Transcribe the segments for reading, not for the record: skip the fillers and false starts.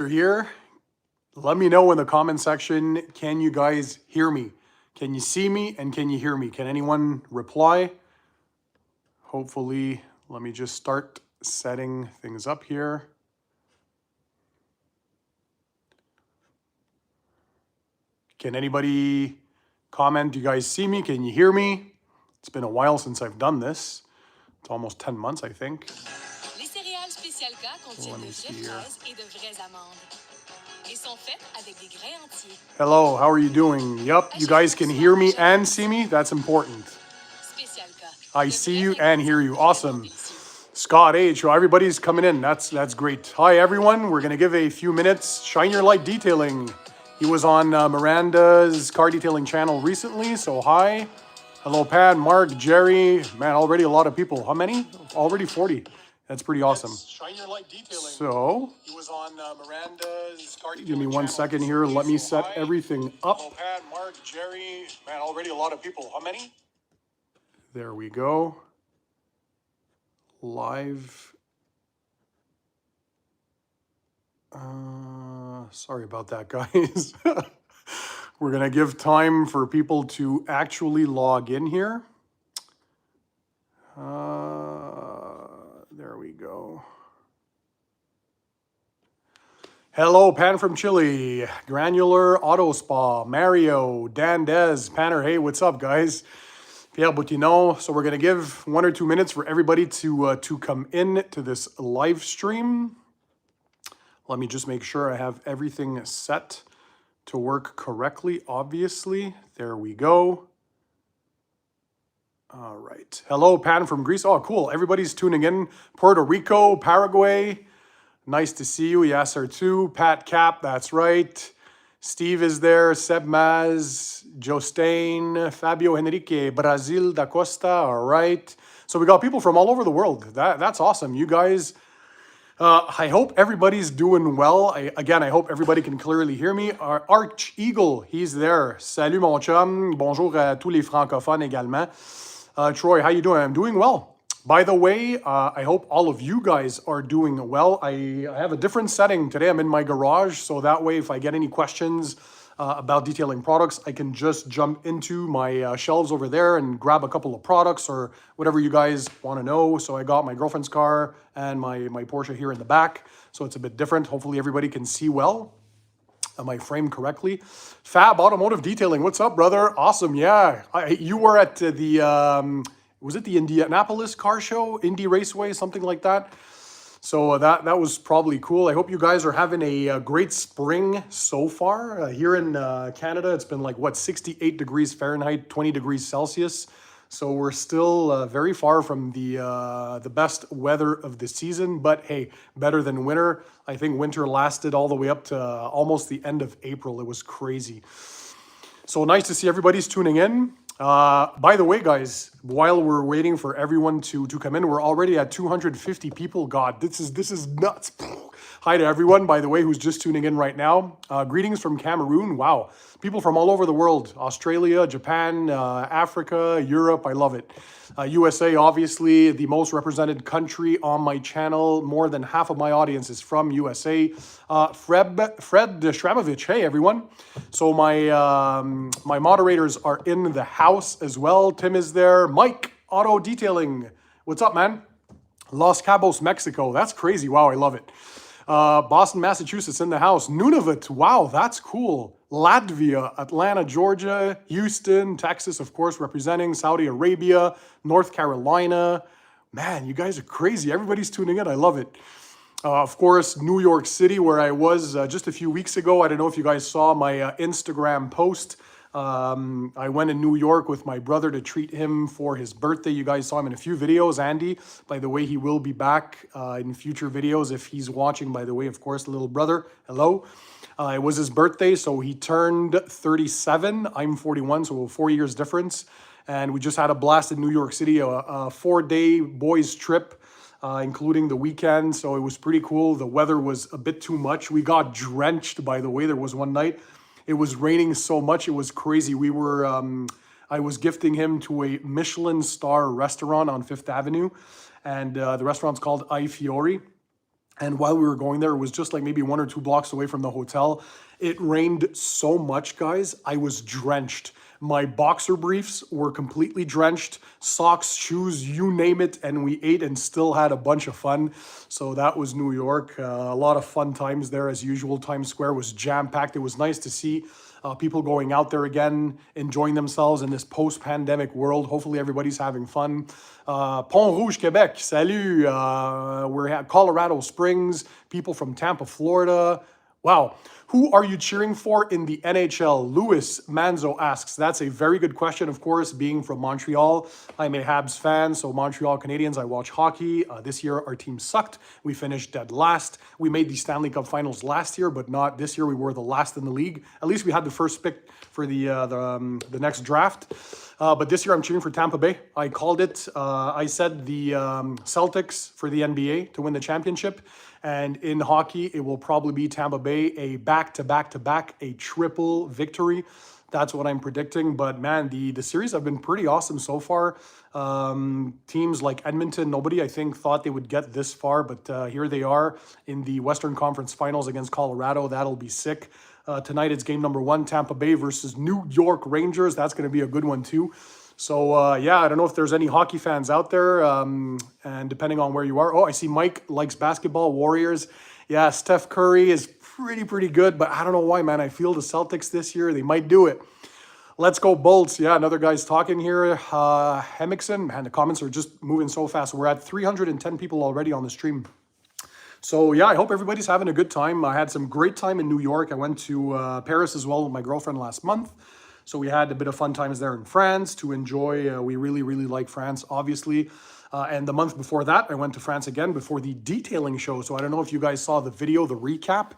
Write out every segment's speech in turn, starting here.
you're here, let me know in the comment section, can you guys hear me? Can you see me and can you hear me? Can anyone reply? Hopefully, let me just start setting things up here. Can anybody comment? Do you guys see me? Can you hear me? It's been a while since I've done this. It's almost 10 months, I think. Les céréales spécial K contiennent de vraies fraises et de vraies amandes. Et sont faites avec des grains entiers. Hello, how are you doing? Yup, you guys can hear me and see me. That's important. Spécial K. I see you and hear you. Awesome. Scott H. Well, everybody's coming in. That's great. Hi, everyone. We're going to give a few minutes. Shine Your Light Detailing. He was on Miranda's car detailing channel recently, so hi. Hello, Pat, Mark, Jerry. Man, already a lot of people. How many? Already 40. That's pretty awesome. Shine Your Light Detailing. So, he was on Miranda's car detailing. Give me 1 second here. Let me set everything up. Hello, Pat, Mark, Jerry. Man, already a lot of people. How many? There we go. Live. Sorry about that, guys. We're going to give time for people to actually log in here. There we go. Hello, Pan from Chile, Granular Auto Spa, Mario, Dan Dez, Panner. Hey, what's up, guys? Pierre Boutineau. So we're going to give 1 or 2 minutes for everybody to come in to this live stream. Let me just make sure I have everything set to work correctly, obviously. There we go. All right. Hello, Pan from Greece. Oh, cool. Everybody's tuning in. Puerto Rico, Paraguay. Nice to see you. Yasser too. Pat Cap, that's right. Steve is there. Seb Maz, Jostain, Fabio Henrique, Brazil da Costa. All right. So we got people from all over the world. That's awesome. You guys... I hope everybody's doing well. Again, I hope everybody can clearly hear me. Our Arch Eagle, he's there. Salut mon chum. Bonjour à tous les francophones également. Troy, how you doing? I'm doing well. By the way, I hope all of you guys are doing well. I have a different setting today. I'm in my garage, so that way if I get any questions about detailing products, I can just jump into my shelves over there and grab a couple of products or whatever you guys want to know. So I got my girlfriend's car and my Porsche here in the back. So it's a bit different. Hopefully everybody can see well. Am I framed correctly? Fab Automotive Detailing. What's up, brother? Awesome. Yeah. You were at the, was it the Indianapolis car show? Indy Raceway, something like that. So that was probably cool. I hope you guys are having a great spring so far. Here in Canada, it's been like, what, 68 degrees Fahrenheit, 20 degrees Celsius. So we're still very far from the best weather of the season. But hey, better than winter. I think winter lasted all the way up to almost the end of April. It was crazy. So nice to see everybody's tuning in. By the way, guys, while we're waiting for everyone to come in, we're already at 250 people. God, this is nuts. Hi to everyone, by the way, who's just tuning in right now. Greetings from Cameroon. Wow. People from all over the world. Australia, Japan, Africa, Europe. I love it. USA, obviously, the most represented country on my channel. More than half of my audience is from USA. Fred Shramovich. Hey, everyone. So my moderators are in the house as well. Tim is there. Mike, Auto Detailing. What's up, man? Los Cabos, Mexico. That's crazy. Wow, I love it. Boston, Massachusetts in the house. Nunavut. Wow, that's cool. Latvia, Atlanta, Georgia, Houston, Texas, of course, representing Saudi Arabia, North Carolina. Man, you guys are crazy. Everybody's tuning in. I love it. Of course, New York City, where I was just a few weeks ago. I don't know if you guys saw my Instagram post. I went in New York with my brother to treat him for his birthday. You guys saw him in a few videos. Andy, by the way, he will be back in future videos if he's watching, by the way, of course, little brother. Hello. It was his birthday, so he turned 37. I'm 41, so 4 years difference. And we just had a blast in New York City, a 4-day boys trip, including the weekend. So it was pretty cool. The weather was a bit too much. We got drenched, by the way. There was one night. It was raining so much. It was crazy. We were, I was gifting him to a Michelin star restaurant on 5th Avenue. And the restaurant's called I Fiori. And while we were going there, it was just like maybe 1 or 2 blocks away from the hotel. It rained so much, guys. I was drenched. My boxer briefs were completely drenched, socks, shoes, you name it. And we ate and still had a bunch of fun. So that was New York. A lot of fun times there as usual. Times Square was jam-packed. It was nice to see people going out there again, enjoying themselves in this post-pandemic world. Hopefully everybody's having fun. Pont Rouge, Quebec, salut. We're at Colorado Springs, people from Tampa, Florida. Wow. Who are you cheering for in the NHL? Louis Manzo asks. That's a very good question, of course, being from Montreal. I'm a Habs fan, so Montreal Canadiens, I watch hockey. This year, our team sucked. We finished dead last. We made the Stanley Cup Finals last year, but not this year. We were the last in the league. At least we had the first pick for the next draft. But this year, I'm cheering for Tampa Bay. I called it. I said the Celtics for the NBA to win the championship. And in hockey, it will probably be Tampa Bay, a back-to-back-to-back, a triple victory. That's what I'm predicting. But man, the series have been pretty awesome so far. Teams like Edmonton, nobody I think thought they would get this far, but here they are in the Western Conference Finals against Colorado. That'll be sick. Tonight it's game number 1, Tampa Bay versus New York Rangers. That's going to be a good one too. So, yeah, I don't know if there's any hockey fans out there, and depending on where you are. Oh, I see Mike likes basketball, Warriors. Yeah, Steph Curry is pretty good, but I don't know why, man. I feel the Celtics this year, they might do it. Let's go Bolts. Yeah, another guy's talking here. Hemixon, man, the comments are just moving so fast. We're at 310 people already on the stream. So yeah, I hope everybody's having a good time. I had some great time in New York. I went to Paris as well with my girlfriend last month. So we had a bit of fun times there in France to enjoy. We really like France, obviously. And the month before that, I went to France again before the detailing show. So I don't know if you guys saw the video, the recap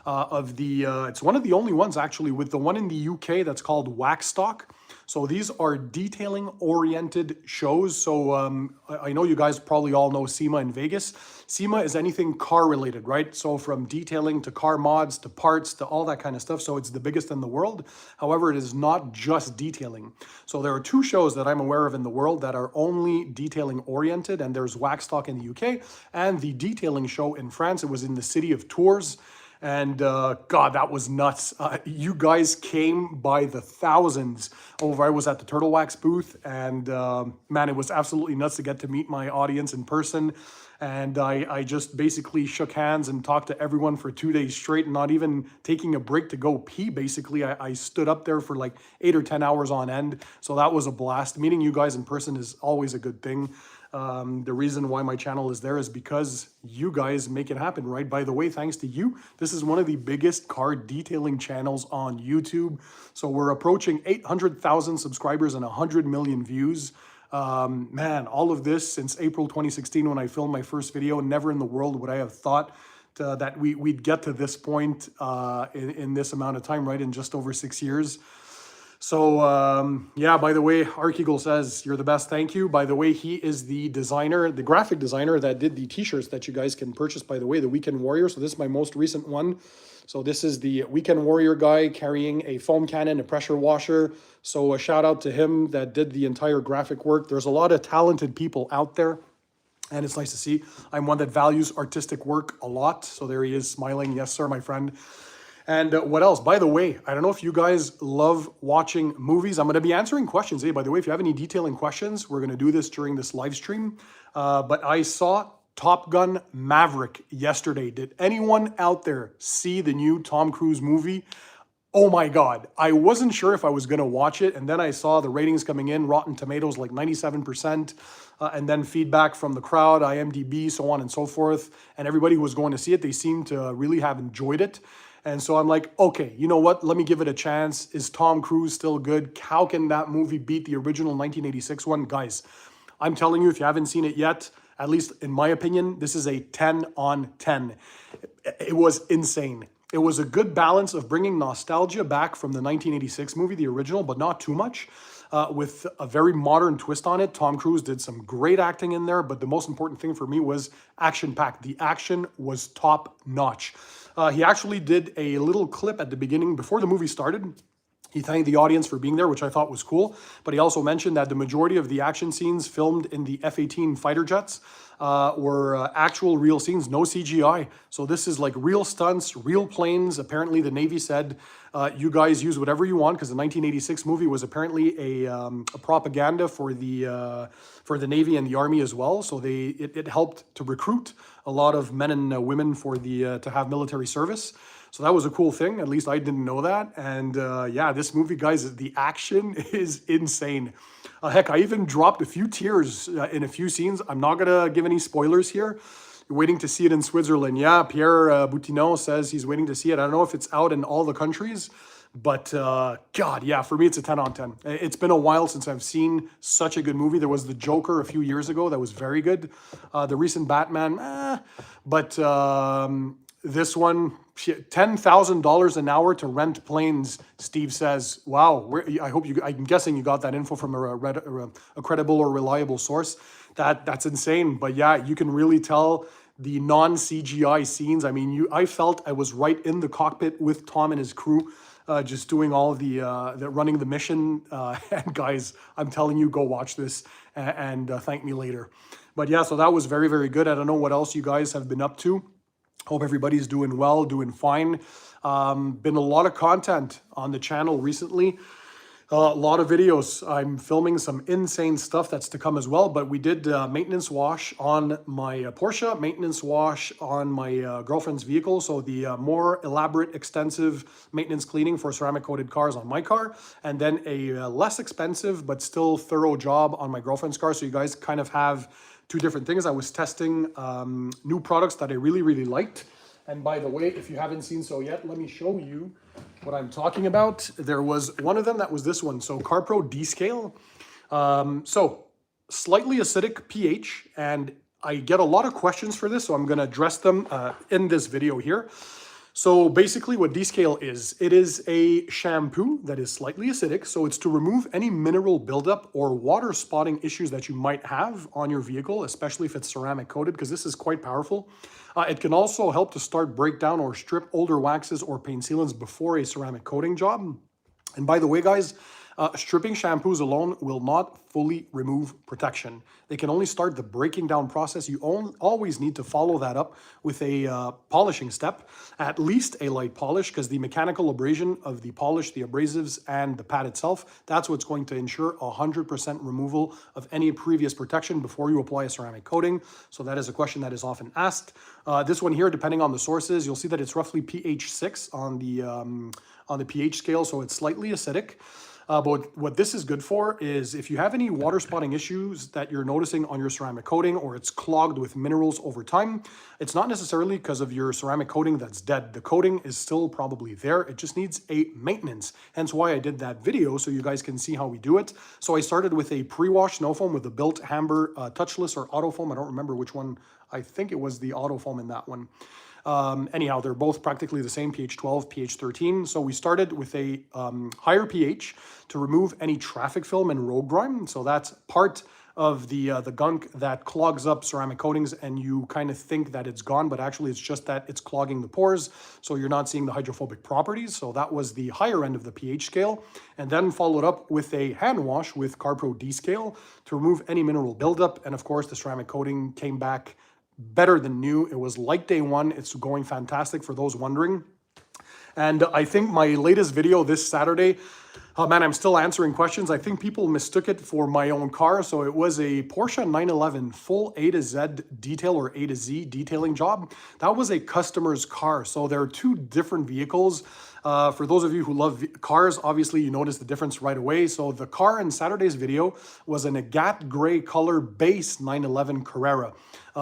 of the, it's one of the only ones actually with the one in the UK that's called Wax Stock. So these are detailing oriented shows. So I know you guys probably all know SEMA in Vegas. SEMA is anything car related, right? So from detailing to car mods to parts to all that kind of stuff. So it's the biggest in the world. However, it is not just detailing. So there are 2 shows that I'm aware of in the world that are only detailing oriented. And there's Wax Stock in the UK and the detailing show in France. It was in the city of Tours. And God, that was nuts. You guys came by the thousands over. I was at the Turtle Wax booth, and man, it was absolutely nuts to get to meet my audience in person. And I just basically shook hands and talked to everyone for 2 days straight, not even taking a break to go pee. Basically, I stood up there for like 8 or 10 hours on end. So that was a blast. Meeting you guys in person is always a good thing. The reason why my channel is there is because you guys make it happen, right? By the way, thanks to you, this is one of the biggest car detailing channels on YouTube. So we're approaching 800,000 subscribers and 100 million views. Man, all of this since April 2016 when I filmed my first video. Never in the world would I have thought that we'd get to this point in this amount of time, right? In just over 6 years. So, yeah, by the way, Ark Eagle says, you're the best, thank you. By the way, he is the designer, the graphic designer that did the t-shirts that you guys can purchase, by the way, the Weekend Warrior. So this is my most recent one. So this is the Weekend Warrior guy carrying a foam cannon, a pressure washer. So a shout out to him that did the entire graphic work. There's a lot of talented people out there. And it's nice to see. I'm one that values artistic work a lot. So there he is smiling. Yes, sir, my friend. And what else? By the way, I don't know if you guys love watching movies. I'm going to be answering questions. Hey, by the way, if you have any detailing questions, we're going to do this during this live stream. But I saw Top Gun Maverick yesterday. Did anyone out there see the new Tom Cruise movie? Oh my God. I wasn't sure if I was going to watch it. And then I saw the ratings coming in, Rotten Tomatoes like 97%. And then feedback from the crowd, IMDb, so on and so forth. And everybody who was going to see it, they seemed to really have enjoyed it. And so I'm like, okay, you know what? Let me give it a chance. Is Tom Cruise still good? How can that movie beat the original 1986 one? Guys, I'm telling you, if you haven't seen it yet, at least in my opinion, this is a 10 on 10. It was insane. It was a good balance of bringing nostalgia back from the 1986 movie, the original, but not too much. With a very modern twist on it. Tom Cruise did some great acting in there, but the most important thing for me was action-packed. The action was top-notch. He actually did a little clip at the beginning before the movie started. He thanked the audience for being there, which I thought was cool. But he also mentioned that the majority of the action scenes filmed in the F-18 fighter jets were actual real scenes, no CGI. So this is like real stunts, real planes. Apparently the Navy said, you guys use whatever you want, because the 1986 movie was apparently a propaganda for the Navy and the Army as well. So it helped to recruit a lot of men and women for to have military service. So that was a cool thing. At least I didn't know that. And yeah, this movie, guys, the action is insane. Heck, I even dropped a few tears in a few scenes. I'm not going to give any spoilers here. You're waiting to see it in Switzerland. Yeah, Pierre Boutineau says he's waiting to see it. I don't know if it's out in all the countries. But God, yeah, for me, it's a 10 on 10. It's been a while since I've seen such a good movie. There was The Joker a few years ago that was very good. The recent Batman, but this one, $10,000 an hour to rent planes, Steve says. Wow, I'm guessing you got that info from a credible or reliable source. That's insane. But yeah, you can really tell the non-CGI scenes. I mean, I felt I was right in the cockpit with Tom and his crew, just doing all of the running the mission. And guys, I'm telling you, go watch this and thank me later. But yeah, so that was very, very good. I don't know what else you guys have been up to. Hope everybody's doing well, doing fine. Been a lot of content on the channel recently. A lot of videos. I'm filming some insane stuff that's to come as well, but we did maintenance wash on my Porsche, maintenance wash on my girlfriend's vehicle, so the more elaborate, extensive maintenance cleaning for ceramic coated cars on my car, and then a less expensive but still thorough job on my girlfriend's car, so you guys kind of have two different things. I was testing new products that I really, really liked. And by the way, if you haven't seen so yet, let me show you what I'm talking about. There was one of them that was this one. So CarPro Descale. So slightly acidic pH, and I get a lot of questions for this, so I'm gonna address them in this video here. So basically what Descale is, it is a shampoo that is slightly acidic. So it's to remove any mineral buildup or water spotting issues that you might have on your vehicle, especially if it's ceramic coated, because this is quite powerful. It can also help to start, break down, or strip older waxes or paint sealants before a ceramic coating job. And by the way, guys, stripping shampoos alone will not fully remove protection. They can only start the breaking down process. You always need to follow that up with a polishing step, at least a light polish, because the mechanical abrasion of the polish, the abrasives, and the pad itself, that's what's going to ensure 100% removal of any previous protection before you apply a ceramic coating. So that is a question that is often asked. This one here, depending on the sources, you'll see that it's roughly pH 6 on the pH scale, so it's slightly acidic. But what this is good for is if you have any water spotting issues that you're noticing on your ceramic coating, or it's clogged with minerals over time, it's not necessarily because of your ceramic coating that's dead. The coating is still probably there. It just needs a maintenance. Hence why I did that video, so you guys can see how we do it. So I started with a pre-wash snow foam with a built Hamber touchless or auto foam. I don't remember which one. I think it was the auto foam in that one. Anyhow, they're both practically the same, pH 12, pH 13. So we started with a higher pH to remove any traffic film and road grime. So that's part of the gunk that clogs up ceramic coatings, and you kind of think that it's gone, but actually it's just that it's clogging the pores, so you're not seeing the hydrophobic properties. So that was the higher end of the pH scale, and then followed up with a hand wash with CarPro Descale to remove any mineral buildup. And of course, the ceramic coating came back better than new. It was like day one. It's going fantastic for those wondering. And I think my latest video this Saturday, oh man, I'm still answering questions. I think people mistook it for my own car. So it was a Porsche 911 full A to Z detail, or A to Z detailing job. That was a customer's car. So there are two different vehicles. For those of you who love cars, obviously you notice the difference right away. So the car in Saturday's video was an agate gray color base 911 Carrera.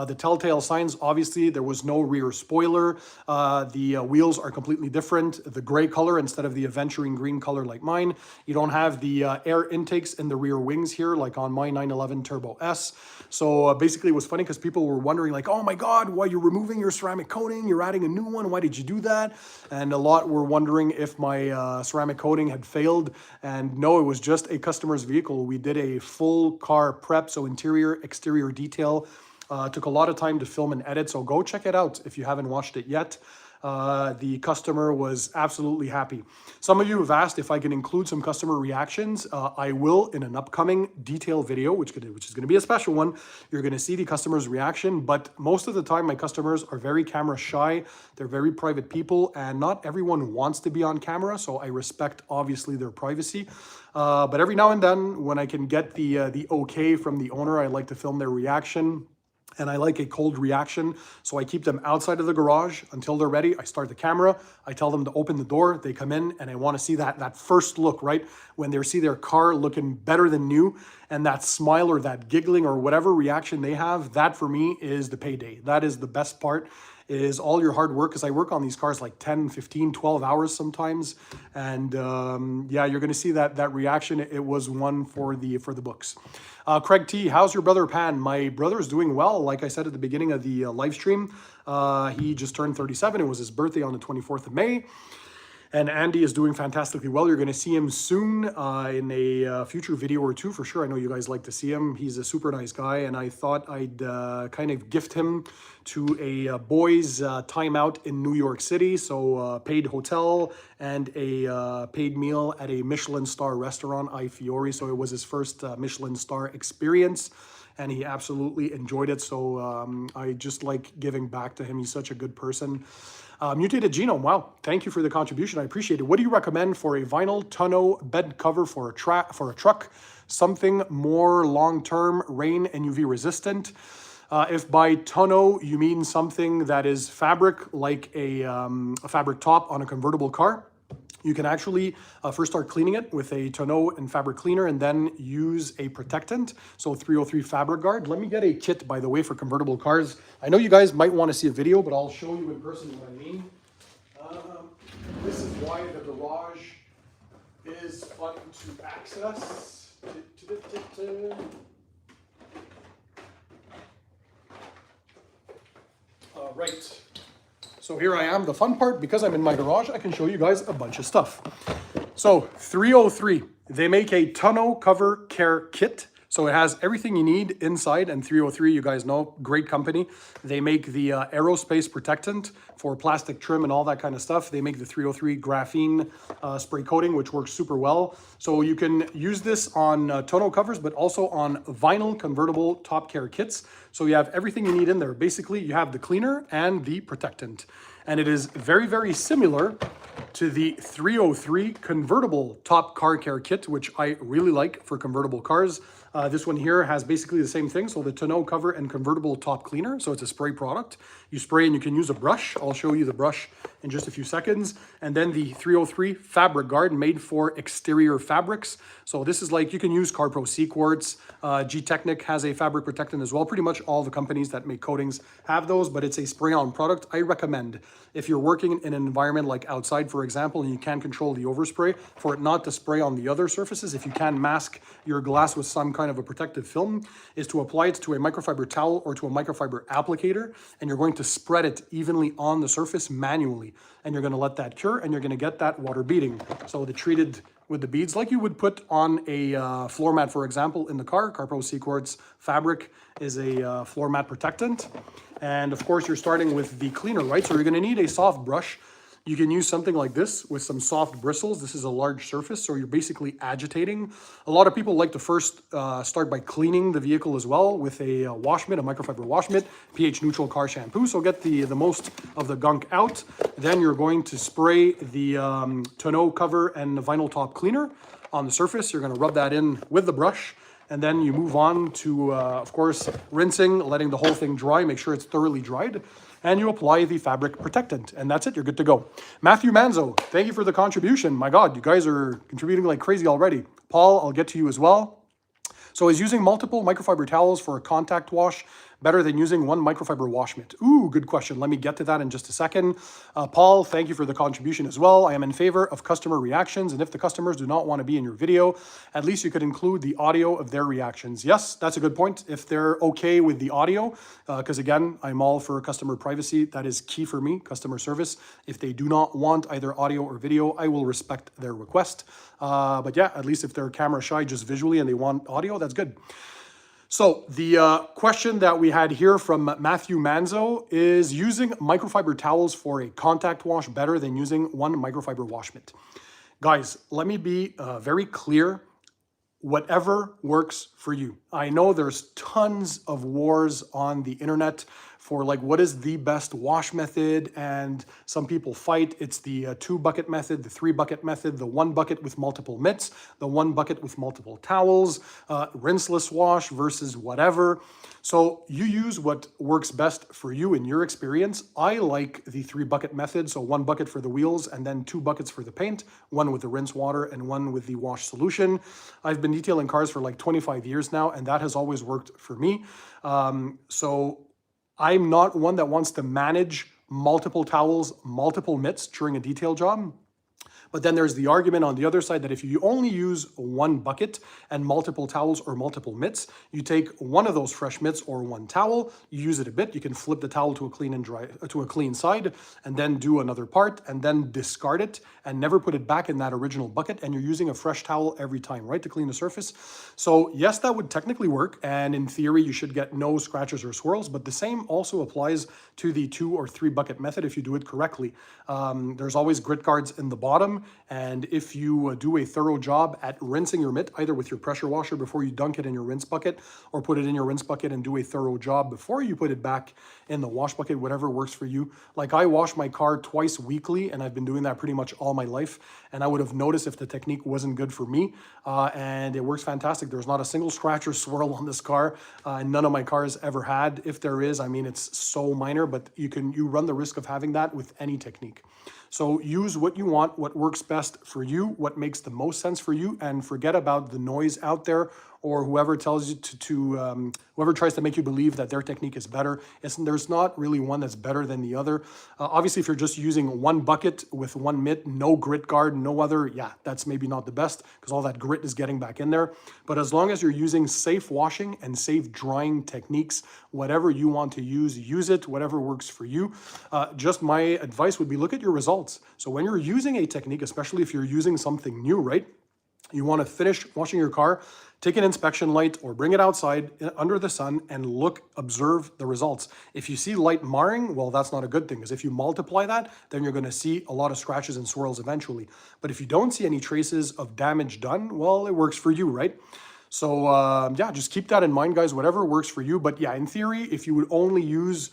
The telltale signs, obviously, there was no rear spoiler. The wheels are completely different. The gray color instead of the aventurine green color like mine. You don't have the air intakes in the rear wings here like on my 911 Turbo S. So basically it was funny because people were wondering like, oh my God, why you're removing your ceramic coating? You're adding a new one. Why did you do that? And a lot were wondering if my ceramic coating had failed. And no, it was just a customer's vehicle. We did a full car prep, so interior, exterior detail. Took a lot of time to film and edit, so go check it out if you haven't watched it yet. The customer was absolutely happy. Some of you have asked if I can include some customer reactions. I will in an upcoming detail video, which is going to be a special one. You're going to see the customer's reaction, but most of the time my customers are very camera shy. They're very private people, and not everyone wants to be on camera, so I respect obviously their privacy. But every now and then, when I can get the okay from the owner, I like to film their reaction. And I like a cold reaction, so I keep them outside of the garage until they're ready. I start the camera, I tell them to open the door, they come in, and I want to see that first look, right? When they see their car looking better than new, and that smile or that giggling or whatever reaction they have, that for me is the payday. That is the best part, is all your hard work, because I work on these cars like 10, 15, 12 hours sometimes. And yeah, you're going to see that reaction. It was one for the books. Craig T, how's your brother Pan? My brother is doing well. Like I said at the beginning of the live stream, he just turned 37. It was his birthday on the 24th of May. And Andy is doing fantastically well. You're going to see him soon in a future video or two for sure. I know you guys like to see him. He's a super nice guy, and I thought I'd kind of gift him to a boys' time out in New York City. So paid hotel and a paid meal at a Michelin star restaurant, I Fiori. So it was his first Michelin star experience, and he absolutely enjoyed it. So I just like giving back to him. He's such a good person. Mutated Genome, wow, thank you for the contribution. I appreciate it. What do you recommend for a vinyl tonneau bed cover for a truck? Something more long-term, rain and UV resistant. If by tonneau you mean something that is fabric, like a fabric top on a convertible car, you can actually first start cleaning it with a tonneau and fabric cleaner, and then use a protectant. So 303 Fabric Guard. Let me get a kit, by the way, for convertible cars. I know you guys might want to see a video, but I'll show you in person what I mean. This is why the garage is fun to access. Right. So here I am, the fun part, because I'm in my garage, I can show you guys a bunch of stuff. So 303, they make a tonneau cover care kit. So it has everything you need inside, and 303, you guys know, great company. They make the aerospace protectant for plastic trim and all that kind of stuff. They make the 303 graphene spray coating, which works super well. So you can use this on tonneau covers, but also on vinyl convertible top care kits. So you have everything you need in there. Basically, you have the cleaner and the protectant. And it is very, very similar to the 303 convertible top car care kit, which I really like for convertible cars. This one here has basically the same thing. So the tonneau cover and convertible top cleaner. So it's a spray product. You spray and you can use a brush. I'll show you the brush in just a few seconds. And then the 303 Fabric Guard, made for exterior fabrics. So this is like, you can use CarPro Quartz. G-Technic has a fabric protectant as well. Pretty much all the companies that make coatings have those, but it's a spray-on product. I recommend, if you're working in an environment like outside, for example, and you can't control the overspray, for it not to spray on the other surfaces. If you can mask your glass with some kind of a protective film, is to apply it to a microfiber towel or to a microfiber applicator, and you're going to spread it evenly on the surface manually, and you're going to let that cure, and you're going to get that water beading. So the treated with the beads, like you would put on a floor mat, for example, in the car. CarPro Quartz fabric is a floor mat protectant. And of course, you're starting with the cleaner, right? So you're going to need a soft brush. You can use something like this with some soft bristles. This is a large surface, so you're basically agitating. A lot of people like to first start by cleaning the vehicle as well with a wash mitt, a microfiber wash mitt, pH neutral car shampoo. So get the most of the gunk out. Then you're going to spray the tonneau cover and the vinyl top cleaner on the surface. You're going to rub that in with the brush. And then you move on to, of course, rinsing, letting the whole thing dry, make sure it's thoroughly dried. And you apply the fabric protectant, and that's it, you're good to go. Matthew Manzo, thank you for the contribution. My God, you guys are contributing like crazy already. Paul, I'll get to you as well. So is using multiple microfiber towels for a contact wash better than using one microfiber wash mitt? Ooh, good question. Let me get to that in just a second. Paul, thank you for the contribution as well. I am in favor of customer reactions, and if the customers do not want to be in your video, at least you could include the audio of their reactions. Yes, that's a good point. If they're okay with the audio, because again, I'm all for customer privacy. That is key for me, customer service. If they do not want either audio or video, I will respect their request. But yeah, at least if they're camera shy just visually and they want audio, that's good. So the question that we had here from Matthew Manzo is using microfiber towels for a contact wash better than using one microfiber wash mitt. Guys, let me be very clear. Whatever works for you. I know there's tons of wars on the internet for like what is the best wash method, and some people fight. It's the 2-bucket method, the 3-bucket method, the 1 bucket with multiple mitts, the 1 bucket with multiple towels, rinseless wash versus whatever. So you use what works best for you in your experience. I like the 3-bucket method, so 1 bucket for the wheels and then 2 buckets for the paint, 1 with the rinse water and 1 with the wash solution. I've been detailing cars for like 25 years now, and that has always worked for me. So I'm not one that wants to manage multiple towels, multiple mitts during a detail job. But then there's the argument on the other side that if you only use 1 bucket and multiple towels or multiple mitts, you take one of those fresh mitts or 1 towel, you use it a bit, you can flip the towel to a clean and dry, to a clean side, and then do another part, and then discard it and never put it back in that original bucket, and you're using a fresh towel every time, right, to clean the surface. So yes, that would technically work, and in theory, you should get no scratches or swirls, but the same also applies to the 2 or 3 bucket method if you do it correctly. There's always grit guards in the bottom, and if you do a thorough job at rinsing your mitt, either with your pressure washer before you dunk it in your rinse bucket, or put it in your rinse bucket and do a thorough job before you put it back in the wash bucket, whatever works for you. Like I wash my car twice weekly, and I've been doing that pretty much all my life, and I would have noticed if the technique wasn't good for me, and it works fantastic. There's not a single scratch or swirl on this car, and none of my cars ever had. If there is, I mean, it's so minor, but you run the risk of having that with any technique. So use what you want, what works best for you, what makes the most sense for you, and forget about the noise out there or whoever tells you whoever tries to make you believe that their technique is better. There's not really one that's better than the other. Obviously, if you're just using 1 bucket with 1 mitt, no grit guard, no other, yeah, that's maybe not the best because all that grit is getting back in there. But as long as you're using safe washing and safe drying techniques, whatever you want to use it, whatever works for you. Just my advice would be look at your results. So when you're using a technique, especially if you're using something new, right? You want to finish washing your car, take an inspection light or bring it outside under the sun and observe the results. If you see light marring, well, that's not a good thing, because if you multiply that, then you're going to see a lot of scratches and swirls eventually. But if you don't see any traces of damage done, well, it works for you, right? So yeah, just keep that in mind, guys, whatever works for you. But yeah, in theory, if you would only use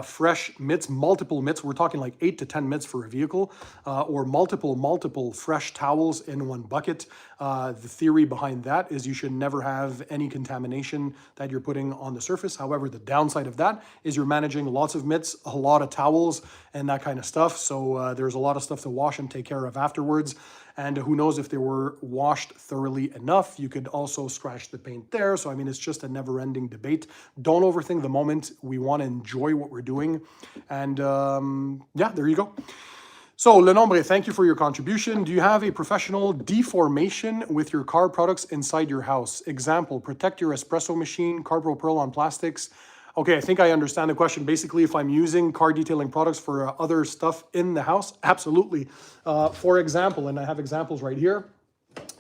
fresh mitts, multiple mitts, we're talking like 8 to 10 mitts for a vehicle, or multiple fresh towels in 1 bucket. The theory behind that is you should never have any contamination that you're putting on the surface. However, the downside of that is you're managing lots of mitts, a lot of towels, and that kind of stuff. So there's a lot of stuff to wash and take care of afterwards. And who knows if they were washed thoroughly enough. You could also scratch the paint there. So, I mean, it's just a never-ending debate. Don't overthink the moment. We want to enjoy what we're doing. And yeah, there you go. So, Lenombre, thank you for your contribution. Do you have a professional deformation with your car products inside your house? Example, protect your espresso machine, CarPro Pearl on plastics. Okay, I think I understand the question. Basically, if I'm using car detailing products for other stuff in the house, absolutely. For example, and I have examples right here.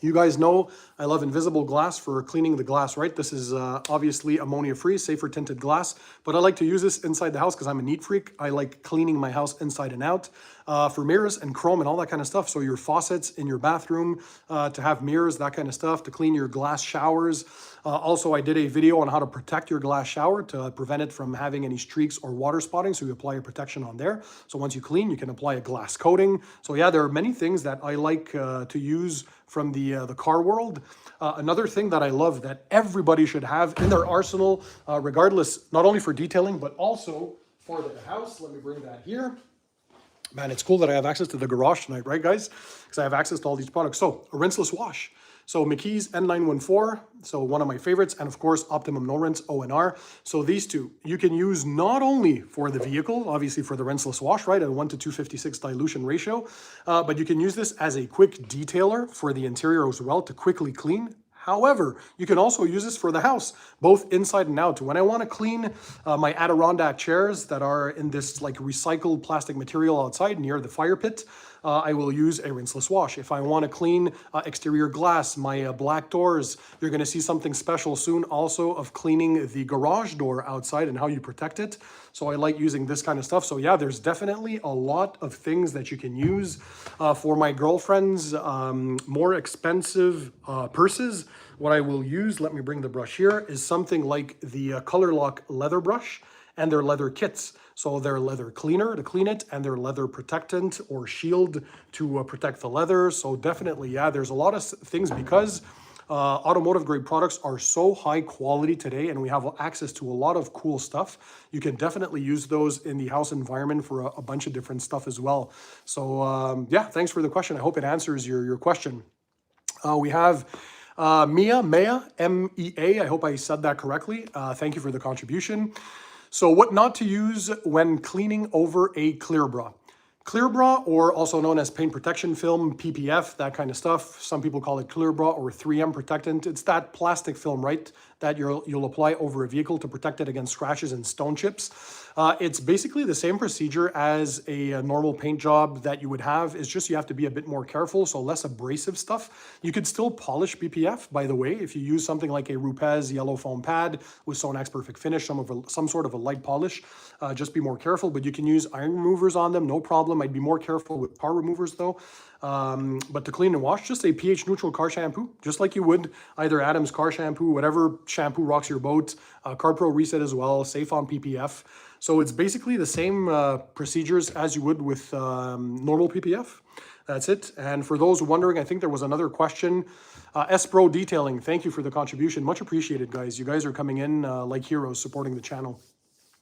You guys know I love invisible glass for cleaning the glass, right? This is obviously ammonia-free, safer tinted glass, but I like to use this inside the house because I'm a neat freak. I like cleaning my house inside and out for mirrors and chrome and all that kind of stuff. So your faucets in your bathroom, to have mirrors, that kind of stuff, to clean your glass showers. Also, I did a video on how to protect your glass shower to prevent it from having any streaks or water spotting. So you apply a protection on there. So once you clean, you can apply a glass coating. So yeah, there are many things that I like to use from the car world. Another thing that I love that everybody should have in their arsenal, regardless, not only for detailing, but also for the house. Let me bring that here. Man, it's cool that I have access to the garage tonight, right, guys? Because I have access to all these products. So, a rinseless wash. So, McKee's N914, so one of my favorites, and of course, Optimum No Rinse ONR. So, these two, you can use not only for the vehicle, obviously for the rinseless wash, right, at 1 to 256 dilution ratio, but you can use this as a quick detailer for the interior as well to quickly clean. However, you can also use this for the house, both inside and out. When I want to clean my Adirondack chairs that are in this like recycled plastic material outside near the fire pit, I will use a rinseless wash. If I want to clean exterior glass, my black doors, you're going to see something special soon also of cleaning the garage door outside and how you protect it. So I like using this kind of stuff. So yeah, there's definitely a lot of things that you can use. For my girlfriend's more expensive purses, what I will use, let me bring the brush here, is something like the Color Lock leather brush and their leather kits. So their leather cleaner to clean it and their leather protectant or shield to protect the leather. So definitely, yeah, there's a lot of things because automotive grade products are so high quality today and we have access to a lot of cool stuff. You can definitely use those in the house environment for a bunch of different stuff as well. So yeah, thanks for the question. I hope it answers your question. We have Mea, M-E-A. I hope I said that correctly. Thank you for the contribution. So what not to use when cleaning over a clear bra. Clear bra, or also known as paint protection film, PPF, that kind of stuff. Some people call it clear bra or 3M protectant. It's that plastic film, right, that you'll apply over a vehicle to protect it against scratches and stone chips. It's basically the same procedure as a normal paint job that you would have. It's just you have to be a bit more careful, so less abrasive stuff. You could still polish PPF, by the way, if you use something like a Rupes yellow foam pad with Sonax Perfect Finish, some sort of a light polish. Just be more careful, but you can use iron removers on them, no problem. I'd be more careful with car removers though. But to clean and wash, just a pH neutral car shampoo, just like you would either Adam's car shampoo, whatever shampoo rocks your boat, CarPro Reset as well, safe on PPF. So it's basically the same procedures as you would with normal PPF. That's it. And for those wondering, I think there was another question. S-Pro Detailing, thank you for the contribution. Much appreciated, guys. You guys are coming in like heroes supporting the channel.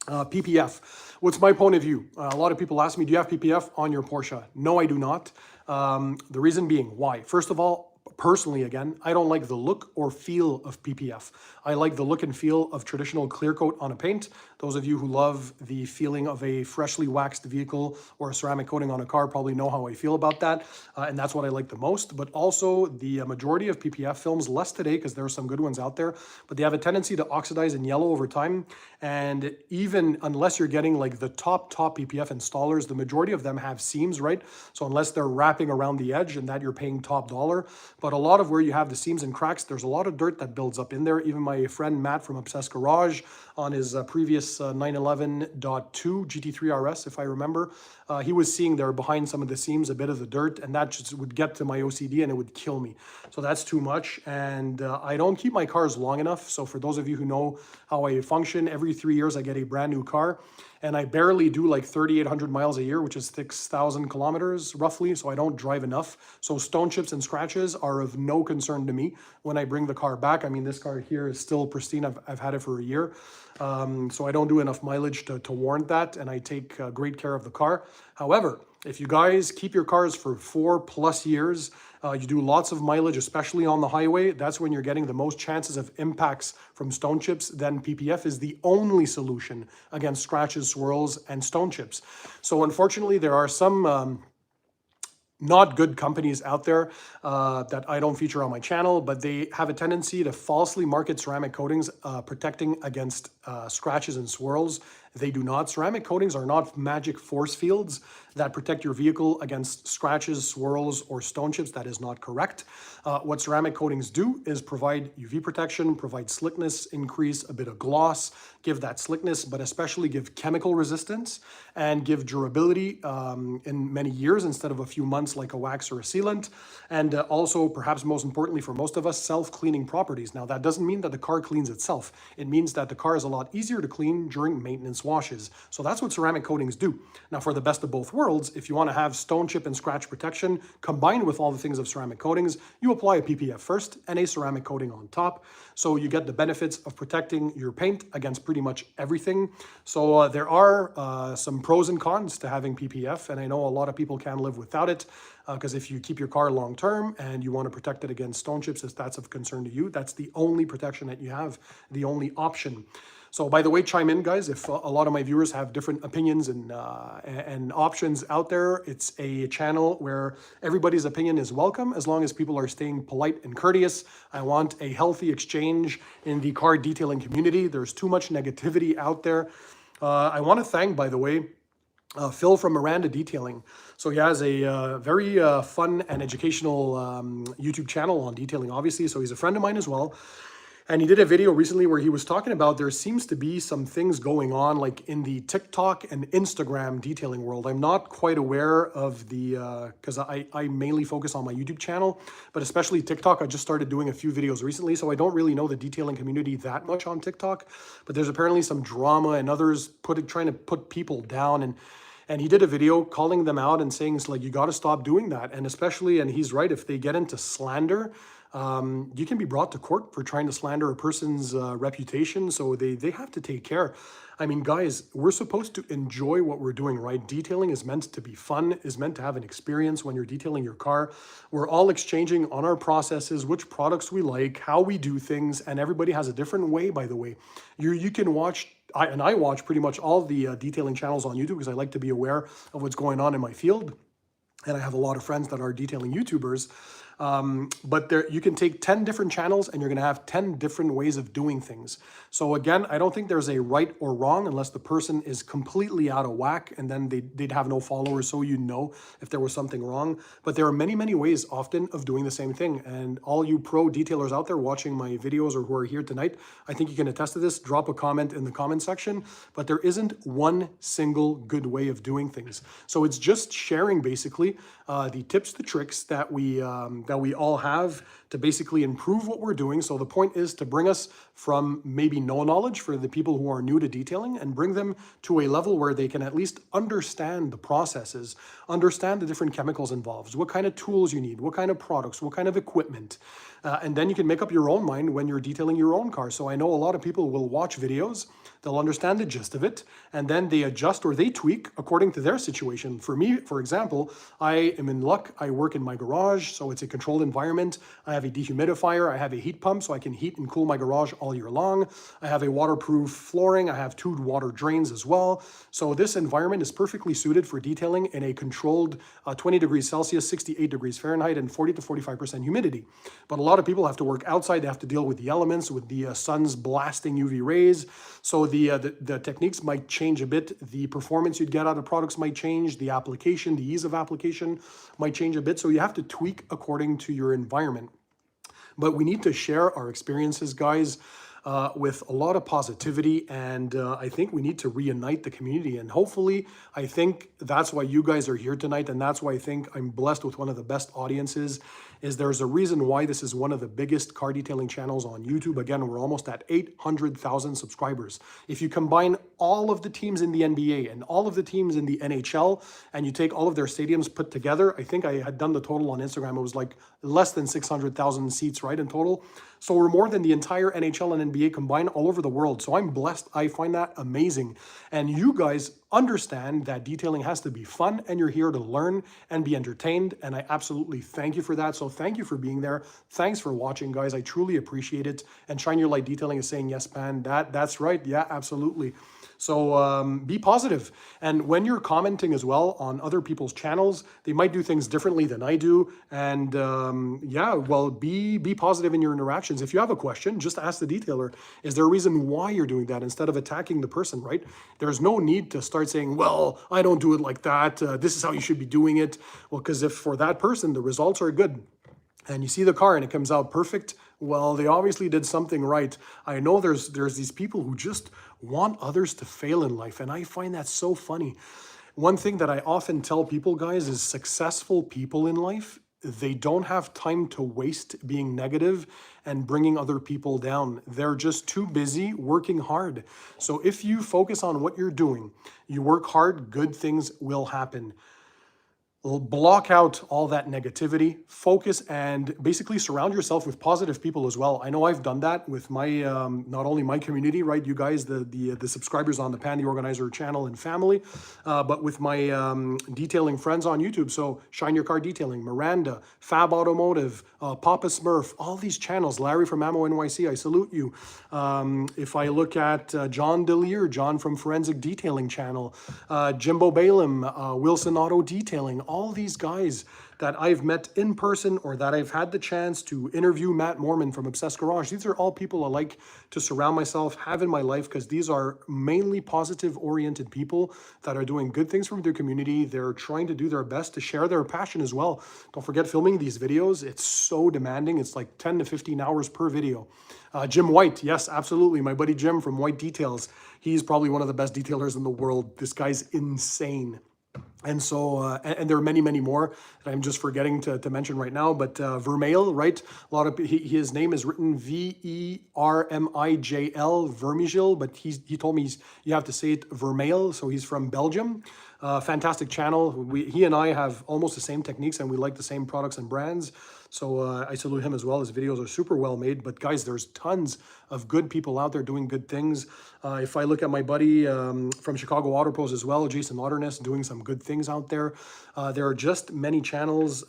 PPF. What's my point of view? A lot of people ask me, do you have PPF on your Porsche? No, I do not. The reason being, why? First of all, personally, again, I don't like the look or feel of PPF. I like the look and feel of traditional clear coat on a paint. Those of you who love the feeling of a freshly waxed vehicle or a ceramic coating on a car probably know how I feel about that. And that's what I like the most. But also the majority of PPF films, less today because there are some good ones out there, but they have a tendency to oxidize and yellow over time. And even unless you're getting like the top PPF installers, the majority of them have seams, right? So unless they're wrapping around the edge and that you're paying top dollar, but a lot of where you have the seams and cracks, there's a lot of dirt that builds up in there. Even my friend Matt from Obsessed Garage on his previous 911.2 GT3 RS, if I remember, he was seeing there behind some of the seams a bit of the dirt, and that just would get to my OCD and it would kill me. So that's too much, and I don't keep my cars long enough. So for those of you who know how I function, every 3 years I get a brand new car, and I barely do like 3,800 miles a year, which is 6,000 kilometers roughly, so I don't drive enough. So stone chips and scratches are of no concern to me when I bring the car back. I mean, this car here is still pristine. I've had it for a year. So I don't do enough mileage to warrant that, and I take great care of the car. However, if you guys keep your cars for 4+ years, you do lots of mileage, especially on the highway, that's when you're getting the most chances of impacts from stone chips. Then PPF is the only solution against scratches, swirls, and stone chips. So unfortunately, there are some not good companies out there that I don't feature on my channel, but they have a tendency to falsely market ceramic coatings protecting against scratches and swirls. They do not. Ceramic coatings are not magic force fields that protect your vehicle against scratches, swirls, or stone chips. That is not correct. What ceramic coatings do is provide UV protection, provide slickness, increase a bit of gloss, give that slickness, but especially give chemical resistance and give durability in many years instead of a few months like a wax or a sealant. And also, perhaps most importantly for most of us, self-cleaning properties. Now, that doesn't mean that the car cleans itself. It means that the car is a lot easier to clean during maintenance washes. So that's what ceramic coatings do. Now, for the best of both worlds, if you want to have stone chip and scratch protection combined with all the things of ceramic coatings, you apply a PPF first and a ceramic coating on top. So you get the benefits of protecting your paint against pretty much everything. So there are some pros and cons to having PPF, and I know a lot of people can live without it because if you keep your car long term and you want to protect it against stone chips, if that's of concern to you, that's the only protection that you have, the only option. So by the way, chime in, guys, if a lot of my viewers have different opinions and options out there. It's a channel where everybody's opinion is welcome as long as people are staying polite and courteous. I want a healthy exchange in the car detailing community. There's too much negativity out there. I want to thank, by the way, Phil from Miranda Detailing. So he has a very fun and educational YouTube channel on detailing, obviously. So he's a friend of mine as well. And he did a video recently where he was talking about there seems to be some things going on like in the TikTok and Instagram detailing world. I'm not quite aware of the, because I mainly focus on my YouTube channel, but especially TikTok. I just started doing a few videos recently, so I don't really know the detailing community that much on TikTok. But there's apparently some drama and others trying to put people down. And he did a video calling them out and saying, it's like, you got to stop doing that. And especially, and he's right, if they get into slander, you can be brought to court for trying to slander a person's reputation. So they have to take care. I mean, guys, we're supposed to enjoy what we're doing, right? Detailing is meant to be fun, is meant to have an experience when you're detailing your car. We're all exchanging on our processes, which products we like, how we do things, and everybody has a different way, by the way. You can watch, I watch pretty much all the detailing channels on YouTube because I like to be aware of what's going on in my field. And I have a lot of friends that are detailing YouTubers. But you can take 10 different channels and you're going to have 10 different ways of doing things. So again, I don't think there's a right or wrong unless the person is completely out of whack, and then they'd have no followers, so you know if there was something wrong. But there are many, many ways often of doing the same thing. And all you pro detailers out there watching my videos or who are here tonight, I think you can attest to this. Drop a comment in the comment section. But there isn't one single good way of doing things. So it's just sharing basically the tips, the tricks that we all have to basically improve what we're doing. So the point is to bring us from maybe no knowledge for the people who are new to detailing and bring them to a level where they can at least understand the processes, understand the different chemicals involved, what kind of tools you need, what kind of products, what kind of equipment. And then you can make up your own mind when you're detailing your own car. So I know a lot of people will watch videos, they'll understand the gist of it, and then they adjust or they tweak according to their situation. For me, for example, I am in luck. I work in my garage, so it's a controlled environment. I have a dehumidifier, I have a heat pump, so I can heat and cool my garage all year long. I have a waterproof flooring, I have 2 water drains as well. So this environment is perfectly suited for detailing in a controlled 20 degrees Celsius, 68 degrees Fahrenheit, and 40 to 45% humidity. But a lot of people have to work outside, they have to deal with the elements, with the sun's blasting UV rays. So the techniques might change a bit, the performance you'd get out of products might change, the application, the ease of application might change a bit. So you have to tweak according to your environment. But we need to share our experiences, guys, with a lot of positivity, and I think we need to reunite the community. And hopefully, I think that's why you guys are here tonight, and that's why I think I'm blessed with one of the best audiences. Is there's a reason why this is one of the biggest car detailing channels on YouTube. Again, we're almost at 800,000 subscribers. If you combine all of the teams in the NBA and all of the teams in the NHL, and you take all of their stadiums put together, I think I had done the total on Instagram. It was like less than 600,000 seats, right, in total. So we're more than the entire NHL and NBA combined all over the world. So I'm blessed. I find that amazing. And you guys understand that detailing has to be fun, and you're here to learn and be entertained. And I absolutely thank you for that. So thank you for being there. Thanks for watching, guys. I truly appreciate it. And Shine Your Light Detailing is saying, yes, Pan, that's right. Yeah, absolutely. So be positive. And when you're commenting as well on other people's channels, they might do things differently than I do. And yeah, well, be positive in your interactions. If you have a question, just ask the detailer, is there a reason why you're doing that, instead of attacking the person, right? There's no need to start saying, well, I don't do it like that. This is how you should be doing it. Well, because if for that person, the results are good, and you see the car and it comes out perfect, well, they obviously did something right. I know there's these people who just want others to fail in life, and I find that so funny. One thing that I often tell people, guys, is successful people in life, they don't have time to waste being negative and bringing other people down. They're just too busy working hard. So if you focus on what you're doing, you work hard, good things will happen. Block out all that negativity, focus, and basically surround yourself with positive people as well. I know I've done that with my, not only my community, right? You guys, the subscribers on the Pan TheOrganizer channel and family, but with my detailing friends on YouTube. So Shine Your Car Detailing, Miranda, Fab Automotive, Papa Smurf, all these channels, Larry from Ammo NYC, I salute you. If I look at John Delier, John from Forensic Detailing channel, Jimbo Balaam, Wilson Auto Detailing, all these guys, that I've met in person or that I've had the chance to interview Matt Mormon from Obsessed Garage. These are all people I like to surround myself, have in my life, because these are mainly positive oriented people that are doing good things for their community. They're trying to do their best to share their passion as well. Don't forget filming these videos. It's so demanding. It's like 10 to 15 hours per video. Jim White, yes, absolutely. My buddy Jim from White Details. He's probably one of the best detailers in the world. This guy's insane. And so, and there are many, many more that I'm just forgetting to mention right now. But Vermeil, right? A lot of his name is written Vermijl, Vermijl, but he told me you have to say it Vermeil. So he's from Belgium. Fantastic channel. He and I have almost the same techniques, and we like the same products and brands. So I salute him as well. His videos are super well made. But guys, there's tons of good people out there doing good things. If I look at my buddy from Chicago Auto Pros as well, Jason Lauderness, doing some good things out there. There are just many channels.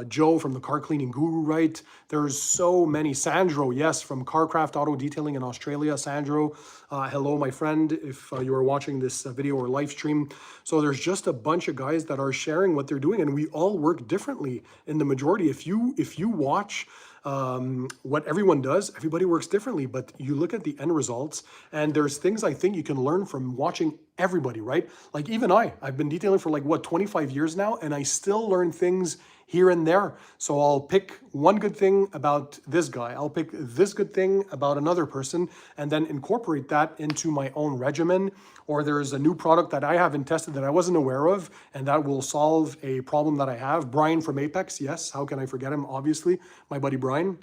Joe from the Car Cleaning Guru, right? There's so many. Sandro, yes, from Carcraft Auto Detailing in Australia. Sandro, hello, my friend, if you are watching this video or live stream. So there's just a bunch of guys that are sharing what they're doing, and we all work differently in the majority. If you watch what everyone does, everybody works differently, but you look at the end results, and there's things I think you can learn from watching everybody, right? Like even I've been detailing for like what, 25 years now, and I still learn things here and there. So I'll pick one good thing about this guy, I'll pick this good thing about another person, and then incorporate that into my own regimen. Or there's a new product that I haven't tested that I wasn't aware of, and that will solve a problem that I have. Brian from Apex, yes, how can I forget him? Obviously, my buddy Brian.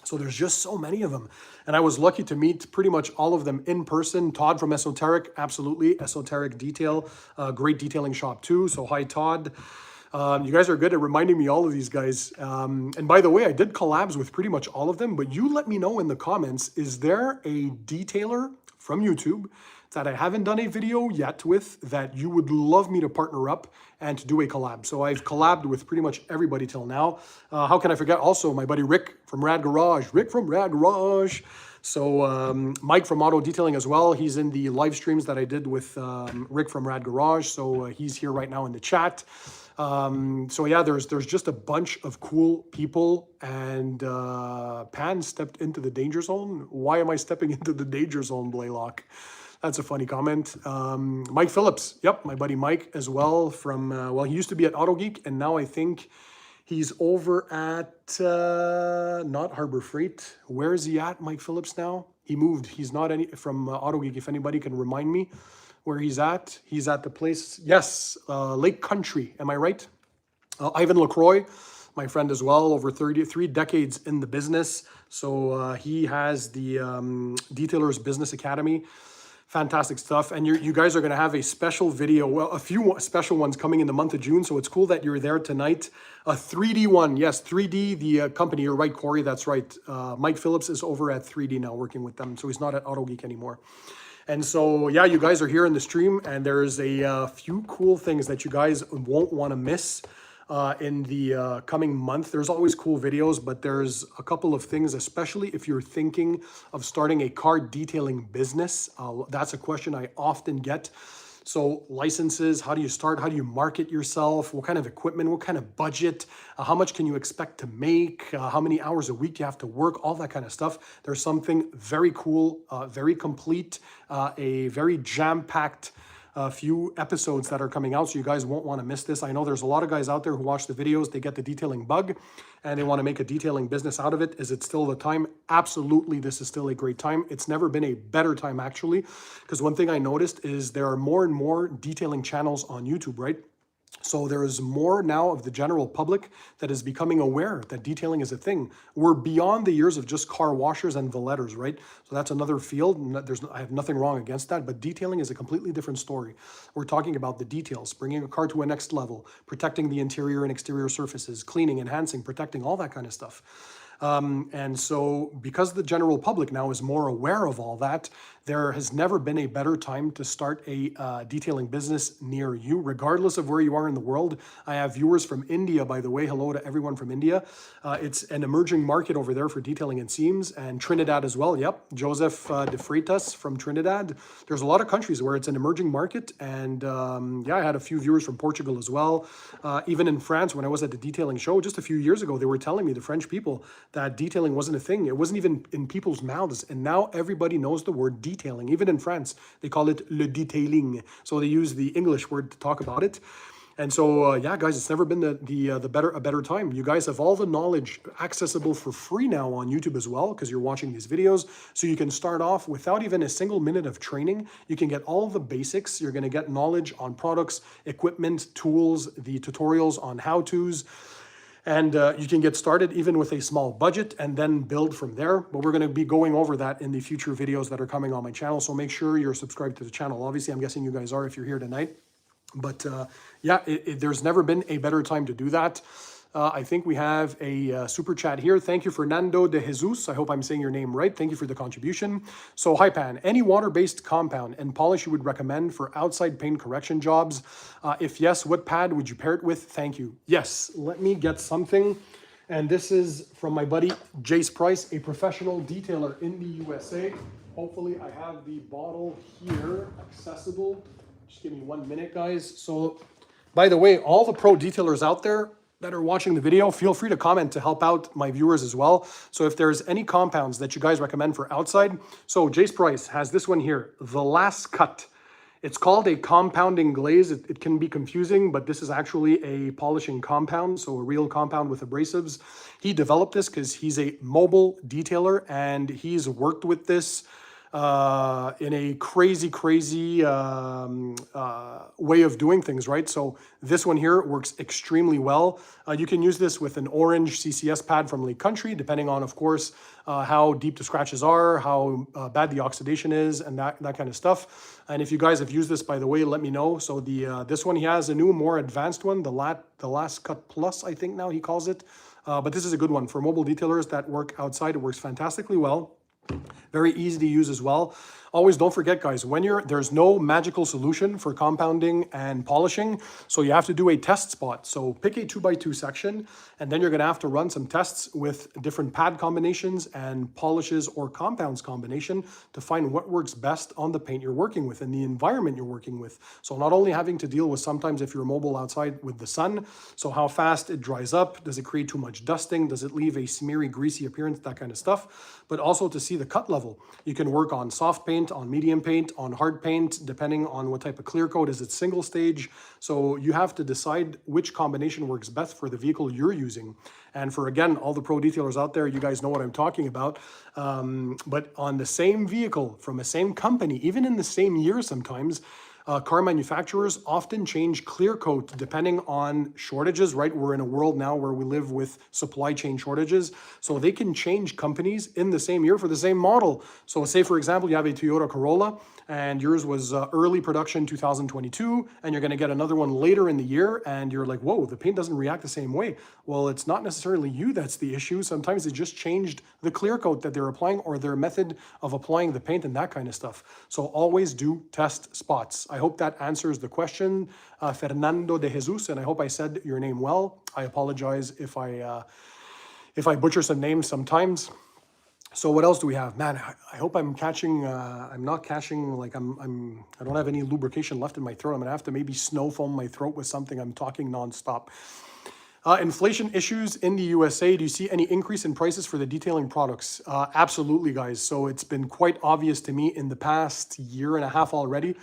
So there's just so many of them. And I was lucky to meet pretty much all of them in person. Todd from Esoteric, absolutely. Esoteric Detail, great detailing shop too. So hi, Todd. You guys are good at reminding me all of these guys. And by the way, I did collabs with pretty much all of them, but you let me know in the comments, is there a detailer from YouTube that I haven't done a video yet with that you would love me to partner up and to do a collab? So I've collabed with pretty much everybody till now. How can I forget also my buddy Rick from Rad Garage. Rick from Rad Garage. So Mike from Auto Detailing as well. He's in the live streams that I did with Rick from Rad Garage. So he's here right now in the chat. So yeah, there's just a bunch of cool people, and Pan stepped into the danger zone. Why am I stepping into the danger zone, Blaylock? That's a funny comment. Mike Phillips, yep, my buddy Mike as well from, well, he used to be at Auto Geek, and now I think he's over at, not Harbor Freight. Where is he at, Mike Phillips now? He moved. He's not from Auto Geek, if anybody can remind me where he's at. He's at the place, yes, Lake Country, am I right? Ivan LaCroix, my friend as well, over 33 decades in the business. So he has the Detailers Business Academy. Fantastic stuff. And you guys are going to have a special video, well, a few special ones coming in the month of June. So it's cool that you're there tonight. A 3D one. Yes, 3D, the company. You're right, Corey. That's right. Mike Phillips is over at 3D now working with them. So he's not at Auto Geek anymore. And so, yeah, you guys are here in the stream, and there's a few cool things that you guys won't want to miss in the coming month. There's always cool videos, but there's a couple of things, especially if you're thinking of starting a car detailing business. That's a question I often get. So licenses, how do you start? How do you market yourself? What kind of equipment? What kind of budget? How much can you expect to make? How many hours a week do you have to work? All that kind of stuff. There's something very cool, very complete, a very jam-packed few episodes that are coming out, so you guys won't want to miss this. I know there's a lot of guys out there who watch the videos, they get the detailing bug, and they want to make a detailing business out of it. Is it still the time? Absolutely, this is still a great time. It's never been a better time, actually, because one thing I noticed is there are more and more detailing channels on YouTube, right? So there is more now of the general public that is becoming aware that detailing is a thing. We're beyond the years of just car washers and valetters, right? So that's another field. I have nothing wrong against that, but detailing is a completely different story. We're talking about the details, bringing a car to a next level, protecting the interior and exterior surfaces, cleaning, enhancing, protecting, all that kind of stuff. And so because the general public now is more aware of all that, There has never been a better time to start a detailing business near you, regardless of where you are in the world. I have viewers from India, by the way. Hello to everyone from India. It's an emerging market over there for detailing, it seems, and Trinidad as well. Yep, Joseph De Freitas from Trinidad. There's a lot of countries where it's an emerging market, and yeah, I had a few viewers from Portugal as well. Even in France, when I was at the detailing show just a few years ago, they were telling me, the French people, that detailing wasn't a thing. It wasn't even in people's mouths, and now everybody knows the word detailing. Even in France, they call it le detailing. So they use the English word to talk about it. And so, yeah, guys, it's never been a better time. You guys have all the knowledge accessible for free now on YouTube as well, because you're watching these videos. So you can start off without even a single minute of training. You can get all the basics. You're going to get knowledge on products, equipment, tools, the tutorials on how-tos. And you can get started even with a small budget and then build from there. But we're going to be going over that in the future videos that are coming on my channel. So make sure you're subscribed to the channel. Obviously, I'm guessing you guys are if you're here tonight. But yeah, there's never been a better time to do that. I think we have a super chat here. Thank you, Fernando de Jesus. I hope I'm saying your name right. Thank you for the contribution. So, hi, Pan. Any water-based compound and polish you would recommend for outside paint correction jobs? If yes, what pad would you pair it with? Thank you. Yes, let me get something. And this is from my buddy, Jace Price, a professional detailer in the USA. Hopefully, I have the bottle here accessible. Just give me 1 minute, guys. So, by the way, all the pro detailers out there that are watching the video, feel free to comment to help out my viewers as well. So if there's any compounds that you guys recommend for outside, so Jace Price has this one here, The Last Cut. It's called a compounding glaze. It can be confusing, but this is actually a polishing compound, so a real compound with abrasives. He developed this because he's a mobile detailer, and he's worked with this in a crazy way of doing things, right? So this one here works extremely well. You can use this with an orange CCS pad from Lake Country, depending on, of course, how deep the scratches are, how bad the oxidation is, and that kind of stuff. And if you guys have used this, by the way, let me know. So this one, he has a new, more advanced one, the Last Cut Plus, I think now he calls it. But this is a good one for mobile detailers that work outside. It works fantastically well. Very easy to use as well. Always don't forget, guys, there's no magical solution for compounding and polishing, so you have to do a test spot. So pick a 2x2 section, and then you're going to have to run some tests with different pad combinations and polishes or compounds combination to find what works best on the paint you're working with and the environment you're working with. So not only having to deal with sometimes if you're mobile outside with the sun, so how fast it dries up, does it create too much dusting, does it leave a smeary, greasy appearance, that kind of stuff, but also to see the cut level. You can work on soft paint, on medium paint, on hard paint, depending on what type of clear coat. Is it single stage? So you have to decide which combination works best for the vehicle you're using. And for, again, all the pro detailers out there, you guys know what I'm talking about. But on the same vehicle from the same company, even in the same year sometimes, car manufacturers often change clear coat depending on shortages, right? We're in a world now where we live with supply chain shortages. So they can change companies in the same year for the same model. So say, for example, you have a Toyota Corolla and yours was early production 2022, and you're going to get another one later in the year, and you're like, whoa, the paint doesn't react the same way. Well, it's not necessarily you that's the issue. Sometimes they just changed the clear coat that they're applying or their method of applying the paint and that kind of stuff. So always do test spots. I hope that answers the question, Fernando de Jesus, and I hope I said your name well. I apologize if I butcher some names sometimes. So what else do we have? Man, I hope I'm catching, I'm not catching, like I don't have any lubrication left in my throat. I'm gonna have to maybe snow foam my throat with something. I'm talking nonstop. Inflation issues in the USA. Do you see any increase in prices for the detailing products? Absolutely, guys. So it's been quite obvious to me in the past year and a half already.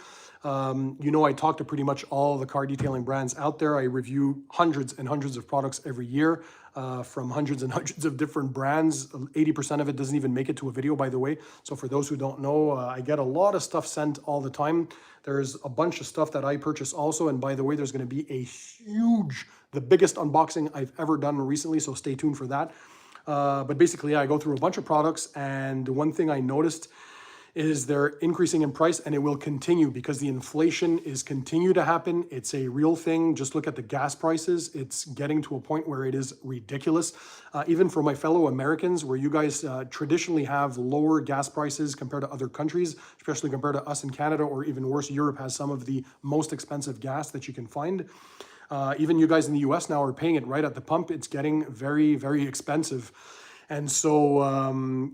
You know, I talk to pretty much all the car detailing brands out there. I review hundreds and hundreds of products every year from hundreds and hundreds of different brands. 80% of it doesn't even make it to a video, by the way. So for those who don't know, I get a lot of stuff sent all the time. There's a bunch of stuff that I purchase also. And by the way, there's going to be the biggest unboxing I've ever done recently. So stay tuned for that. But basically, I go through a bunch of products. And the one thing I noticed is they're increasing in price, and it will continue because the inflation is continue to happen. It's a real thing. Just look at the gas prices. It's getting to a point where it is ridiculous. Even for my fellow Americans, where you guys traditionally have lower gas prices compared to other countries, especially compared to us in Canada, or even worse, Europe has some of the most expensive gas that you can find. Even you guys in the US now are paying it right at the pump. It's getting very, very expensive. And so,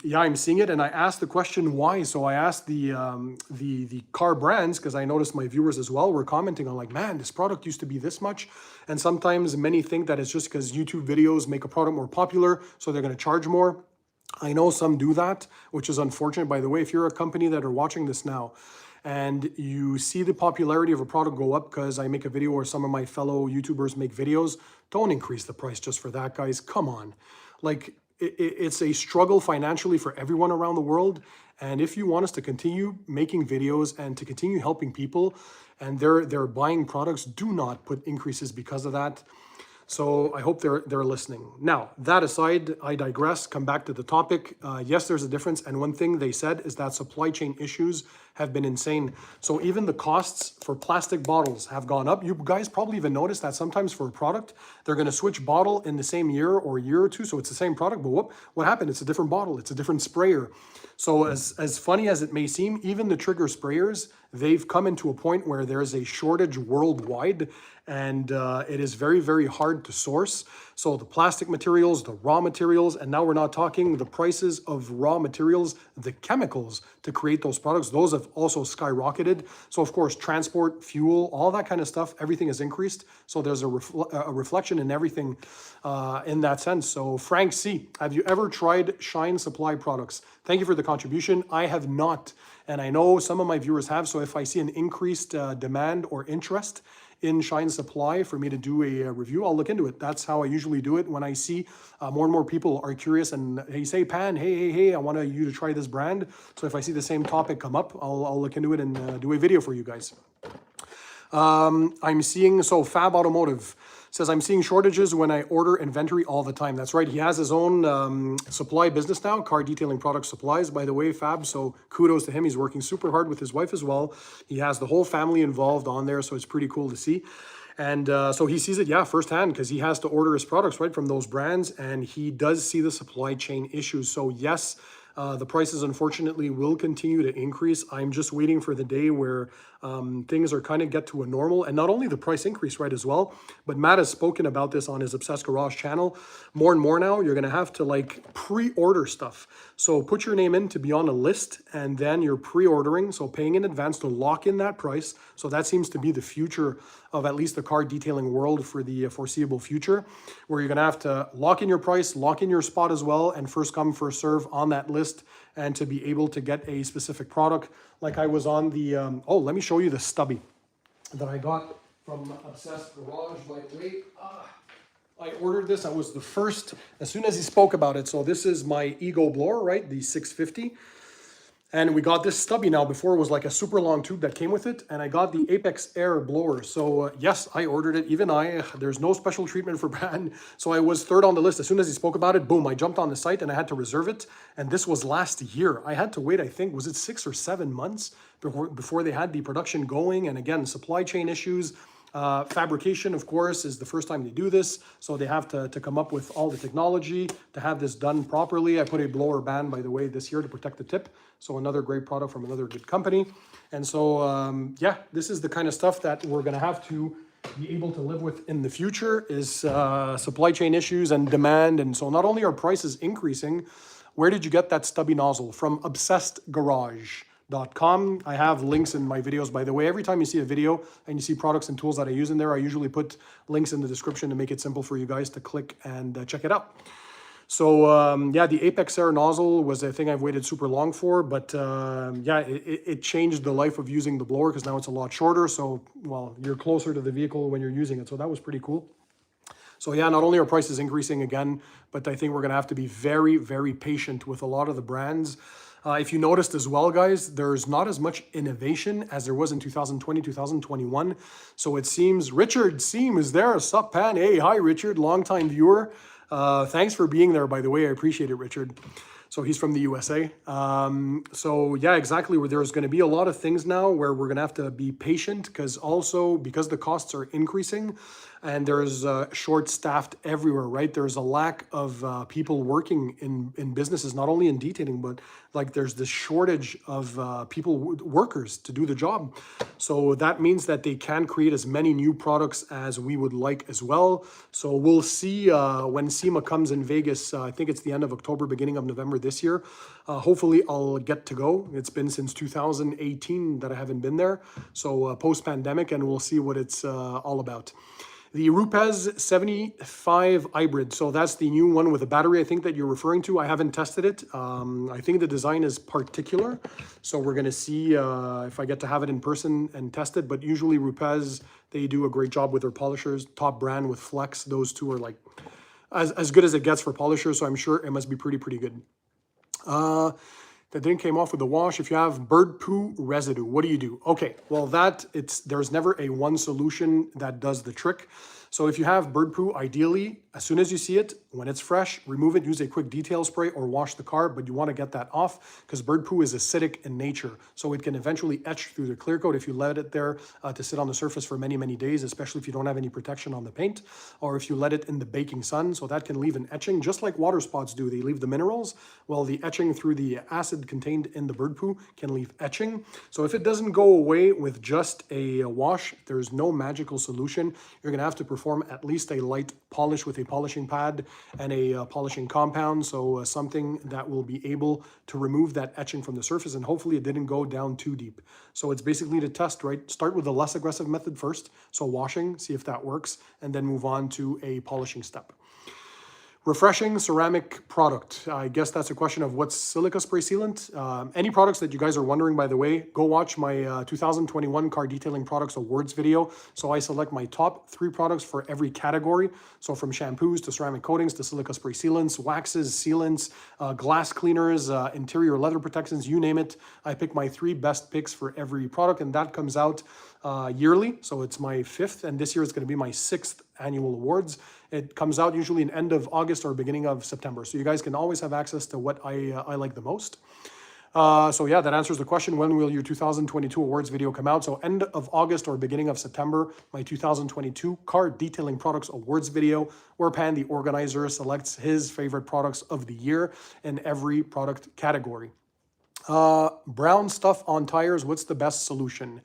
yeah, I'm seeing it, and I asked the question why. So I asked the car brands, because I noticed my viewers as well were commenting on like, man, this product used to be this much. And sometimes many think that it's just because YouTube videos make a product more popular, so they're going to charge more. I know some do that, which is unfortunate. By the way, if you're a company that are watching this now, and you see the popularity of a product go up because I make a video or some of my fellow YouTubers make videos, don't increase the price just for that, guys. Come on. Like, it's a struggle financially for everyone around the world. And if you want us to continue making videos and to continue helping people, and they're buying products, do not put increases because of that. So I hope they're listening. Now, that aside, I digress, come back to the topic. Yes, there's a difference. And one thing they said is that supply chain issues have been insane. So even the costs for plastic bottles have gone up. You guys probably even noticed that sometimes for a product, they're going to switch bottle in the same year or year or two. So it's the same product, but what happened? It's a different bottle. It's a different sprayer. So as funny as it may seem, even the trigger sprayers, they've come into a point where there's a shortage worldwide, and it is very, very hard to source. So the plastic materials, the raw materials, and now we're not talking the prices of raw materials, the chemicals to create those products, those have also skyrocketed. So of course, transport, fuel, all that kind of stuff, everything has increased. So there's a reflection in everything in that sense. So Frank C., have you ever tried Shine Supply products? Thank you for the contribution. I have not, and I know some of my viewers have. So if I see an increased demand or interest in Shine Supply for me to do a review, I'll look into it. That's how I usually do it when I see more and more people are curious and they say, Pan, hey, I want you to try this brand. So if I see the same topic come up, I'll look into it and do a video for you guys. I'm seeing, so Fab Automotive says, I'm seeing shortages when I order inventory all the time. That's right. He has his own supply business now, car detailing product supplies, by the way, Fab. So kudos to him. He's working super hard with his wife as well. He has the whole family involved on there. So it's pretty cool to see. And so he sees it, yeah, firsthand, because he has to order his products right from those brands. And he does see the supply chain issues. So yes, the prices, unfortunately, will continue to increase. I'm just waiting for the day where things are kind of get to a normal, and not only the price increase, right, as well, but Matt has spoken about this on his Obsessed Garage channel. More and more now, you're going to have to like pre-order stuff. So put your name in to be on a list, and then you're pre-ordering, so paying in advance to lock in that price. So that seems to be the future of at least the car detailing world for the foreseeable future, where you're going to have to lock in your price, lock in your spot as well, and first come, first serve on that list, and to be able to get a specific product. Like I was on the, oh, let me show you the stubby that I got from Obsessed Garage, by the way. I ordered this, I was the first, as soon as he spoke about it. So this is my Ego blower, right, the 650. And we got this stubby now. Before it was like a super long tube that came with it. And I got the Apex Air blower. So yes, I ordered it. Even there's no special treatment for Pan. So I was third on the list. As soon as he spoke about it, boom, I jumped on the site and I had to reserve it. And this was last year. I had to wait, I think, was it 6 or 7 months before they had the production going. And again, supply chain issues. Fabrication, of course, is the first time they do this. So they have to come up with all the technology to have this done properly. I put a blower band, by the way, this year to protect the tip. So another great product from another good company. And so, yeah, this is the kind of stuff that we're going to have to be able to live with in the future is supply chain issues and demand. And so not only are prices increasing, where did you get that stubby nozzle? From obsessedgarage.com. I have links in my videos, by the way. Every time you see a video and you see products and tools that I use in there, I usually put links in the description to make it simple for you guys to click and check it out. So yeah, the Apex Air nozzle was a thing I've waited super long for, but yeah, it changed the life of using the blower because now it's a lot shorter. So, well, you're closer to the vehicle when you're using it. So that was pretty cool. So yeah, not only are prices increasing again, but I think we're going to have to be very, very patient with a lot of the brands. If you noticed as well, guys, there's not as much innovation as there was in 2020, 2021. So it seems, Richard Seam is there. Sup, Pan? Hey, hi, Richard, longtime viewer. Thanks for being there, by the way. I appreciate it, Richard. So he's from the USA. So yeah, exactly. Where there's going to be a lot of things now where we're going to have to be patient because also because the costs are increasing and there's short-staffed everywhere, right? There's a lack of people working in businesses, not only in detailing, but like there's this shortage of workers to do the job. So that means that they can create as many new products as we would like as well. So we'll see when SEMA comes in Vegas. I think it's the end of October, beginning of November this year. Hopefully I'll get to go. It's been since 2018 that I haven't been there. So post-pandemic, and we'll see what it's all about. The Rupes 75 Hybrid. So that's the new one with a battery, I think, that you're referring to. I haven't tested it. I think the design is particular. So we're going to see if I get to have it in person and test it. But usually Rupes, they do a great job with their polishers. Top brand with Flex. Those two are like as good as it gets for polishers. So I'm sure it must be pretty good. That didn't came off with the wash. If you have bird poo residue, what do? Okay, well there's never a one solution that does the trick. So if you have bird poo, ideally, as soon as you see it, when it's fresh, remove it, use a quick detail spray or wash the car, but you want to get that off because bird poo is acidic in nature. So it can eventually etch through the clear coat if you let it there to sit on the surface for many days, especially if you don't have any protection on the paint, or if you let it in the baking sun. So that can leave an etching, just like water spots do. They leave the minerals. Well, the etching through the acid contained in the bird poo can leave etching. So if it doesn't go away with just a wash, there's no magical solution. You're going to have to perform at least a light polish with a polishing pad and a polishing compound. So something that will be able to remove that etching from the surface, and hopefully it didn't go down too deep. So it's basically to test, right? Start with the less aggressive method first. So washing, see if that works, and then move on to a polishing step. Refreshing ceramic product. I guess that's a question of what's silica spray sealant. Any products that you guys are wondering, by the way, go watch my 2021 car detailing products awards video. So I select my top 3 products for every category. So from shampoos to ceramic coatings to silica spray sealants, waxes, sealants, glass cleaners, interior leather protections, you name it. I pick my 3 best picks for every product, and that comes out yearly. So it's my 5th, and this year it's going to be my 6th annual awards. It comes out usually in end of August or beginning of September. So you guys can always have access to what I like the most. So yeah, that answers the question. When will your 2022 awards video come out? So end of August or beginning of September, my 2022 car detailing products awards video, where Pan TheOrganizer selects his favorite products of the year in every product category. Brown stuff on tires, what's the best solution?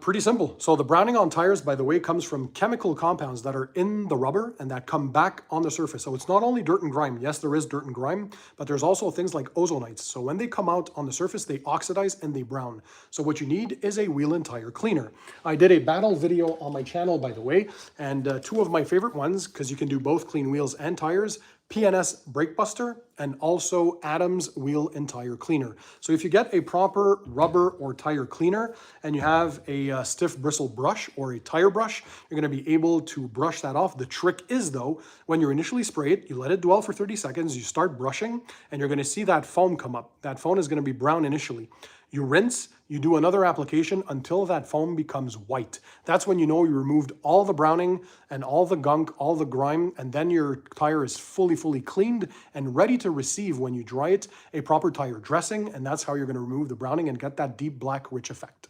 Pretty simple. So the browning on tires, by the way, comes from chemical compounds that are in the rubber and that come back on the surface. So it's not only dirt and grime. Yes, there is dirt and grime, but there's also things like ozonites. So when they come out on the surface, they oxidize and they brown. So what you need is a wheel and tire cleaner. I did a battle video on my channel, by the way, and 2 of my favorite ones, because you can do both clean wheels and tires, PNS Brake Buster, and also Adams Wheel and Tire Cleaner. So if you get a proper rubber or tire cleaner and you have a stiff bristle brush or a tire brush, you're going to be able to brush that off. The trick is, though, when you initially spray it, you let it dwell for 30 seconds, you start brushing, and you're going to see that foam come up. That foam is going to be brown initially. You rinse, you do another application until that foam becomes white. That's when you know you removed all the browning and all the gunk, all the grime, and then your tire is fully cleaned and ready to receive, when you dry it, a proper tire dressing, and that's how you're going to remove the browning and get that deep black rich effect.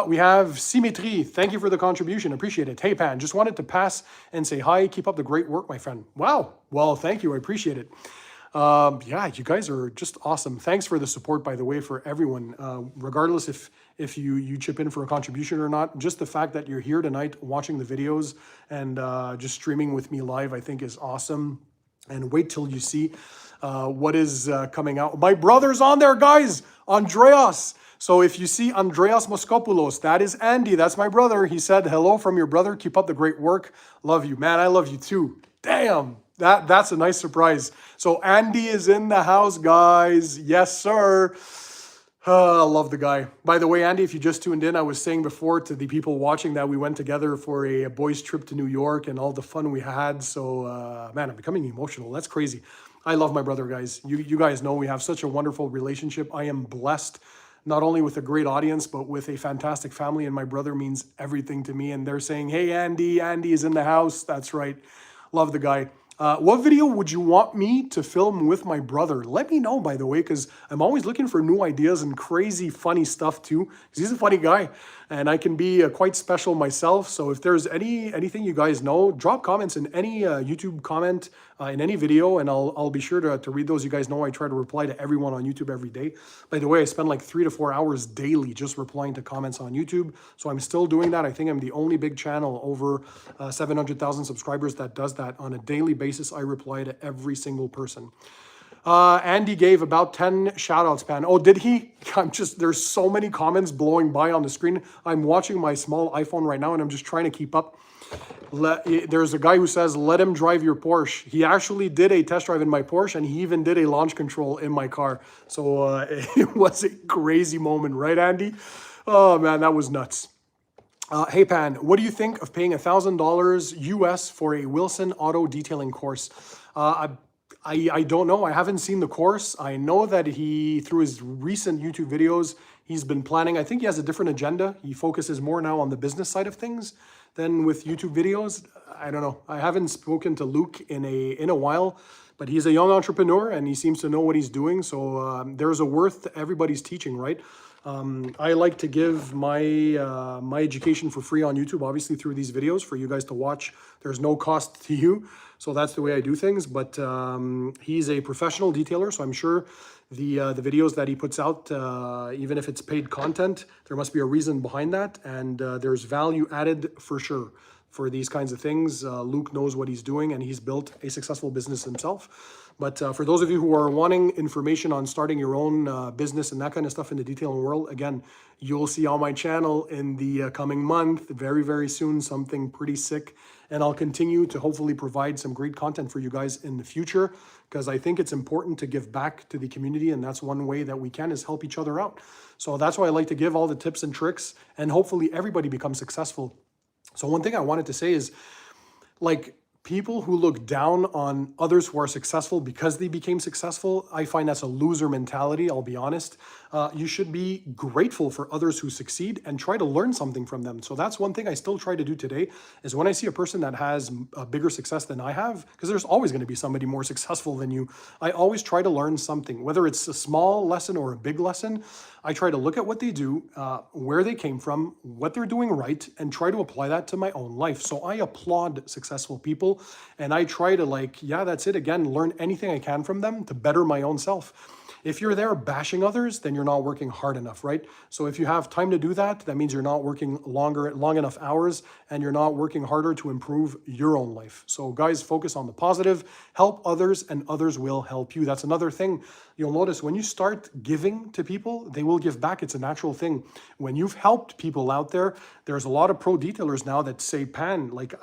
We have Symmetry. Thank you for the contribution. Appreciate it. Hey, Pan, just wanted to pass and say hi. Keep up the great work, my friend. Wow. Well, thank you. I appreciate it. Yeah, you guys are just awesome. Thanks for the support, by the way, for everyone. Regardless if you chip in for a contribution or not, just the fact that you're here tonight watching the videos and just streaming with me live, I think is awesome. And wait till you see what is coming out. My brother's on there, guys. Andreas. So if you see Andreas Moskopoulos, that is Andy. That's my brother. He said, hello from your brother. Keep up the great work. Love you, man. I love you too. Damn. That's a nice surprise. So Andy is in the house, guys. Yes, sir. I love the guy. By the way, Andy, if you just tuned in, I was saying before to the people watching that we went together for a boys' trip to New York and all the fun we had. So, man, I'm becoming emotional. That's crazy. I love my brother, guys. You guys know we have such a wonderful relationship. I am blessed, not only with a great audience, but with a fantastic family. And my brother means everything to me. And they're saying, hey, Andy is in the house. That's right. Love the guy. What video would you want me to film with my brother? Let me know, by the way, because I'm always looking for new ideas and crazy funny stuff too. Because he's a funny guy, and I can be quite special myself. So if there's anything you guys know, drop comments in any YouTube comment in any video, and I'll be sure to read those. You guys know I try to reply to everyone on YouTube every day. By the way, I spend like 3 to 4 hours daily just replying to comments on YouTube. So I'm still doing that. I think I'm the only big channel over 700,000 subscribers that does that on a daily basis. I reply to every single person. Andy gave about 10 shout outs, Pan. Oh, did he? There's so many comments blowing by on the screen. I'm watching my small iPhone right now and I'm just trying to keep up. There's a guy who says, let him drive your Porsche. He actually did a test drive in my Porsche and he even did a launch control in my car. So it was a crazy moment, right, Andy? Oh man, that was nuts. Hey Pan, what do you think of paying $1,000 US for a Wilson auto detailing course? I don't know. I haven't seen the course. I know that through his recent YouTube videos, he's been planning. I think he has a different agenda. He focuses more now on the business side of things than with YouTube videos. I don't know. I haven't spoken to Luke in a while, but he's a young entrepreneur and he seems to know what he's doing. So there's a worth to everybody's teaching, right? I like to give my my education for free on YouTube, obviously through these videos for you guys to watch. There's no cost to you, so that's the way I do things. But he's a professional detailer, so I'm sure the videos that he puts out, even if it's paid content, there must be a reason behind that, and there's value added for sure for these kinds of things. Luke knows what he's doing, and he's built a successful business himself. But for those of you who are wanting information on starting your own business and that kind of stuff in the detailing world, again, you'll see on my channel in the coming month, very, very soon, something pretty sick. And I'll continue to hopefully provide some great content for you guys in the future, because I think it's important to give back to the community. And that's one way that we can is help each other out. So that's why I like to give all the tips and tricks, and hopefully everybody becomes successful. So one thing I wanted to say is, like, people who look down on others who are successful because they became successful, I find that's a loser mentality, I'll be honest. You should be grateful for others who succeed and try to learn something from them. So that's one thing I still try to do today, is when I see a person that has a bigger success than I have, because there's always going to be somebody more successful than you, I always try to learn something, whether it's a small lesson or a big lesson. I try to look at what they do, where they came from, what they're doing right, and try to apply that to my own life. So I applaud successful people, and I try to, like, yeah, that's it again, learn anything I can from them to better my own self. If you're there bashing others, then you're not working hard enough, right? So if you have time to do that, that means you're not working long enough hours, and you're not working harder to improve your own life. So guys, focus on the positive, help others, and others will help you. That's another thing. You'll notice when you start giving to people, they will give back. It's a natural thing. When you've helped people out there, there's a lot of pro detailers now that say, Pan, like,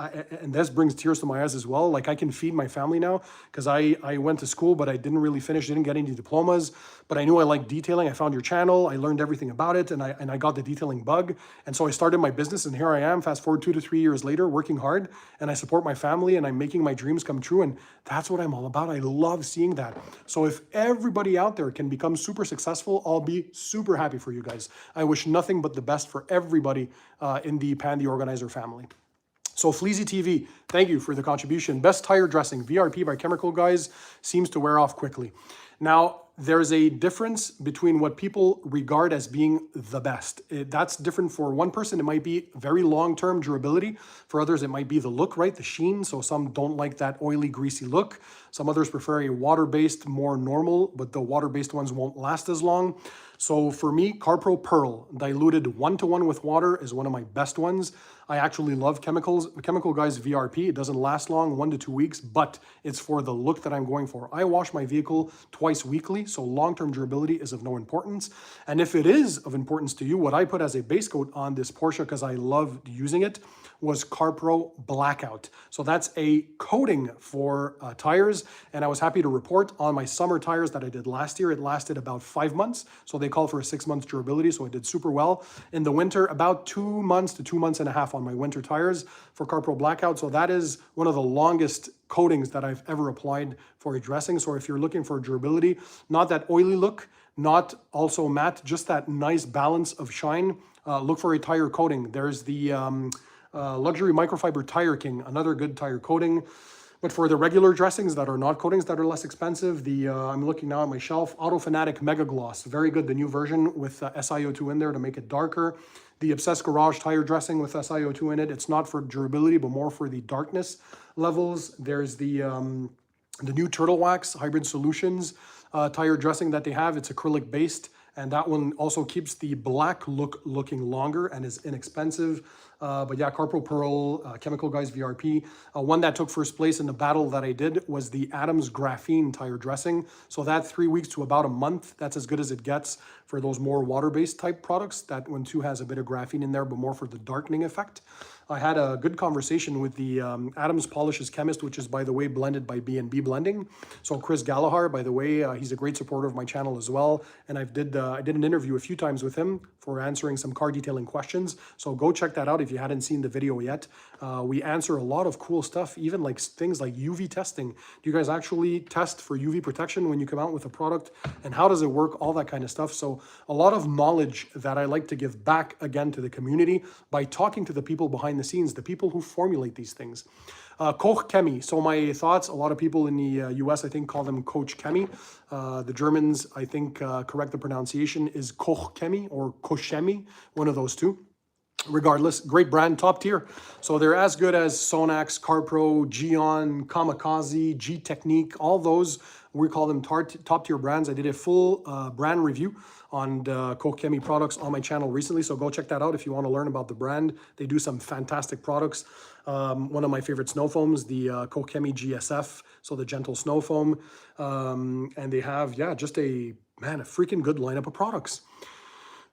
and this brings tears to my eyes as well. Like, I can feed my family now because I went to school, but I didn't really finish, didn't get any diplomas, but I knew I liked detailing. I found your channel. I learned everything about it, and I got the detailing bug. And so I started my business, and here I am, fast forward 2 to 3 years later, working hard, and I support my family, and I'm making my dreams come true. And that's what I'm all about. I love seeing that. So if everybody out there can become super successful, I'll be super happy for you guys. I wish nothing but the best for everybody in the Pan TheOrganizer family. So Fleazy TV, thank you for the contribution. Best tire dressing, VRP by Chemical Guys, seems to wear off quickly. Now, there's a difference between what people regard as being the best. That's different for one person. It might be very long-term durability. For others, it might be the look, right? The sheen. So some don't like that oily, greasy look. Some others prefer a water-based, more normal, but the water-based ones won't last as long. So for me, CarPro Pearl, diluted 1-to-1 with water, is one of my best ones. I actually love Chemical Guys VRP. It doesn't last long, 1 to 2 weeks, but it's for the look that I'm going for. I wash my vehicle twice weekly, so long-term durability is of no importance. And if it is of importance to you, what I put as a base coat on this Porsche, because I love using it, was CarPro Blackout. So that's a coating for tires, and I was happy to report on my summer tires that I did last year, it lasted about 5 months, so they call for a 6 months durability, so I did super well. In the winter, about 2 months to 2 months and a half on my winter tires for CarPro Blackout, so that is one of the longest coatings that I've ever applied for a dressing. So if you're looking for durability, not that oily look, not also matte, just that nice balance of shine, look for a tire coating. There's the Luxury Microfiber Tire King, another good tire coating. But for the regular dressings that are not coatings that are less expensive, I'm looking now at my shelf, Auto Fanatic Mega Gloss, very good, the new version with SiO2 in there to make it darker. The Obsessed Garage tire dressing with SiO2 in it, it's not for durability, but more for the darkness levels. There's the new Turtle Wax Hybrid Solutions tire dressing that they have. It's acrylic based, and that one also keeps the black look looking longer and is inexpensive. But yeah, CarPro Pearl, Chemical Guys VRP. One that took first place in the battle that I did was the Adams Graphene tire dressing. So that 3 weeks to about a month, that's as good as it gets for those more water-based type products. That one too has a bit of graphene in there, but more for the darkening effect. I had a good conversation with the Adams Polishes Chemist, which is, by the way, blended by B&B Blending. So Chris Gallagher, by the way, he's a great supporter of my channel as well. And I did an interview a few times with him for answering some car detailing questions. So go check that out if you hadn't seen the video yet. We answer a lot of cool stuff, even like things like UV testing. Do you guys actually test for UV protection when you come out with a product? And how does it work? All that kind of stuff. So a lot of knowledge that I like to give back again to the community by talking to the people behind the scenes, the people who formulate these things. Koch Chemie. So my thoughts, a lot of people in the US, I think, call them Coach Chemie. The Germans, I think, correct the pronunciation, is Koch Chemie or Kochemi, one of those two. Regardless, great brand, top tier. So they're as good as Sonax, CarPro, Geon, Kamikaze, G-Technique, all those. We call them top tier brands. I did a full brand review on Koch Chemie products on my channel recently, so go check that out if you want to learn about the brand. They do some fantastic products. One of my favorite snow foams, the Koch Chemie GSF, so the gentle snow foam. And they have, yeah, just a freaking good lineup of products.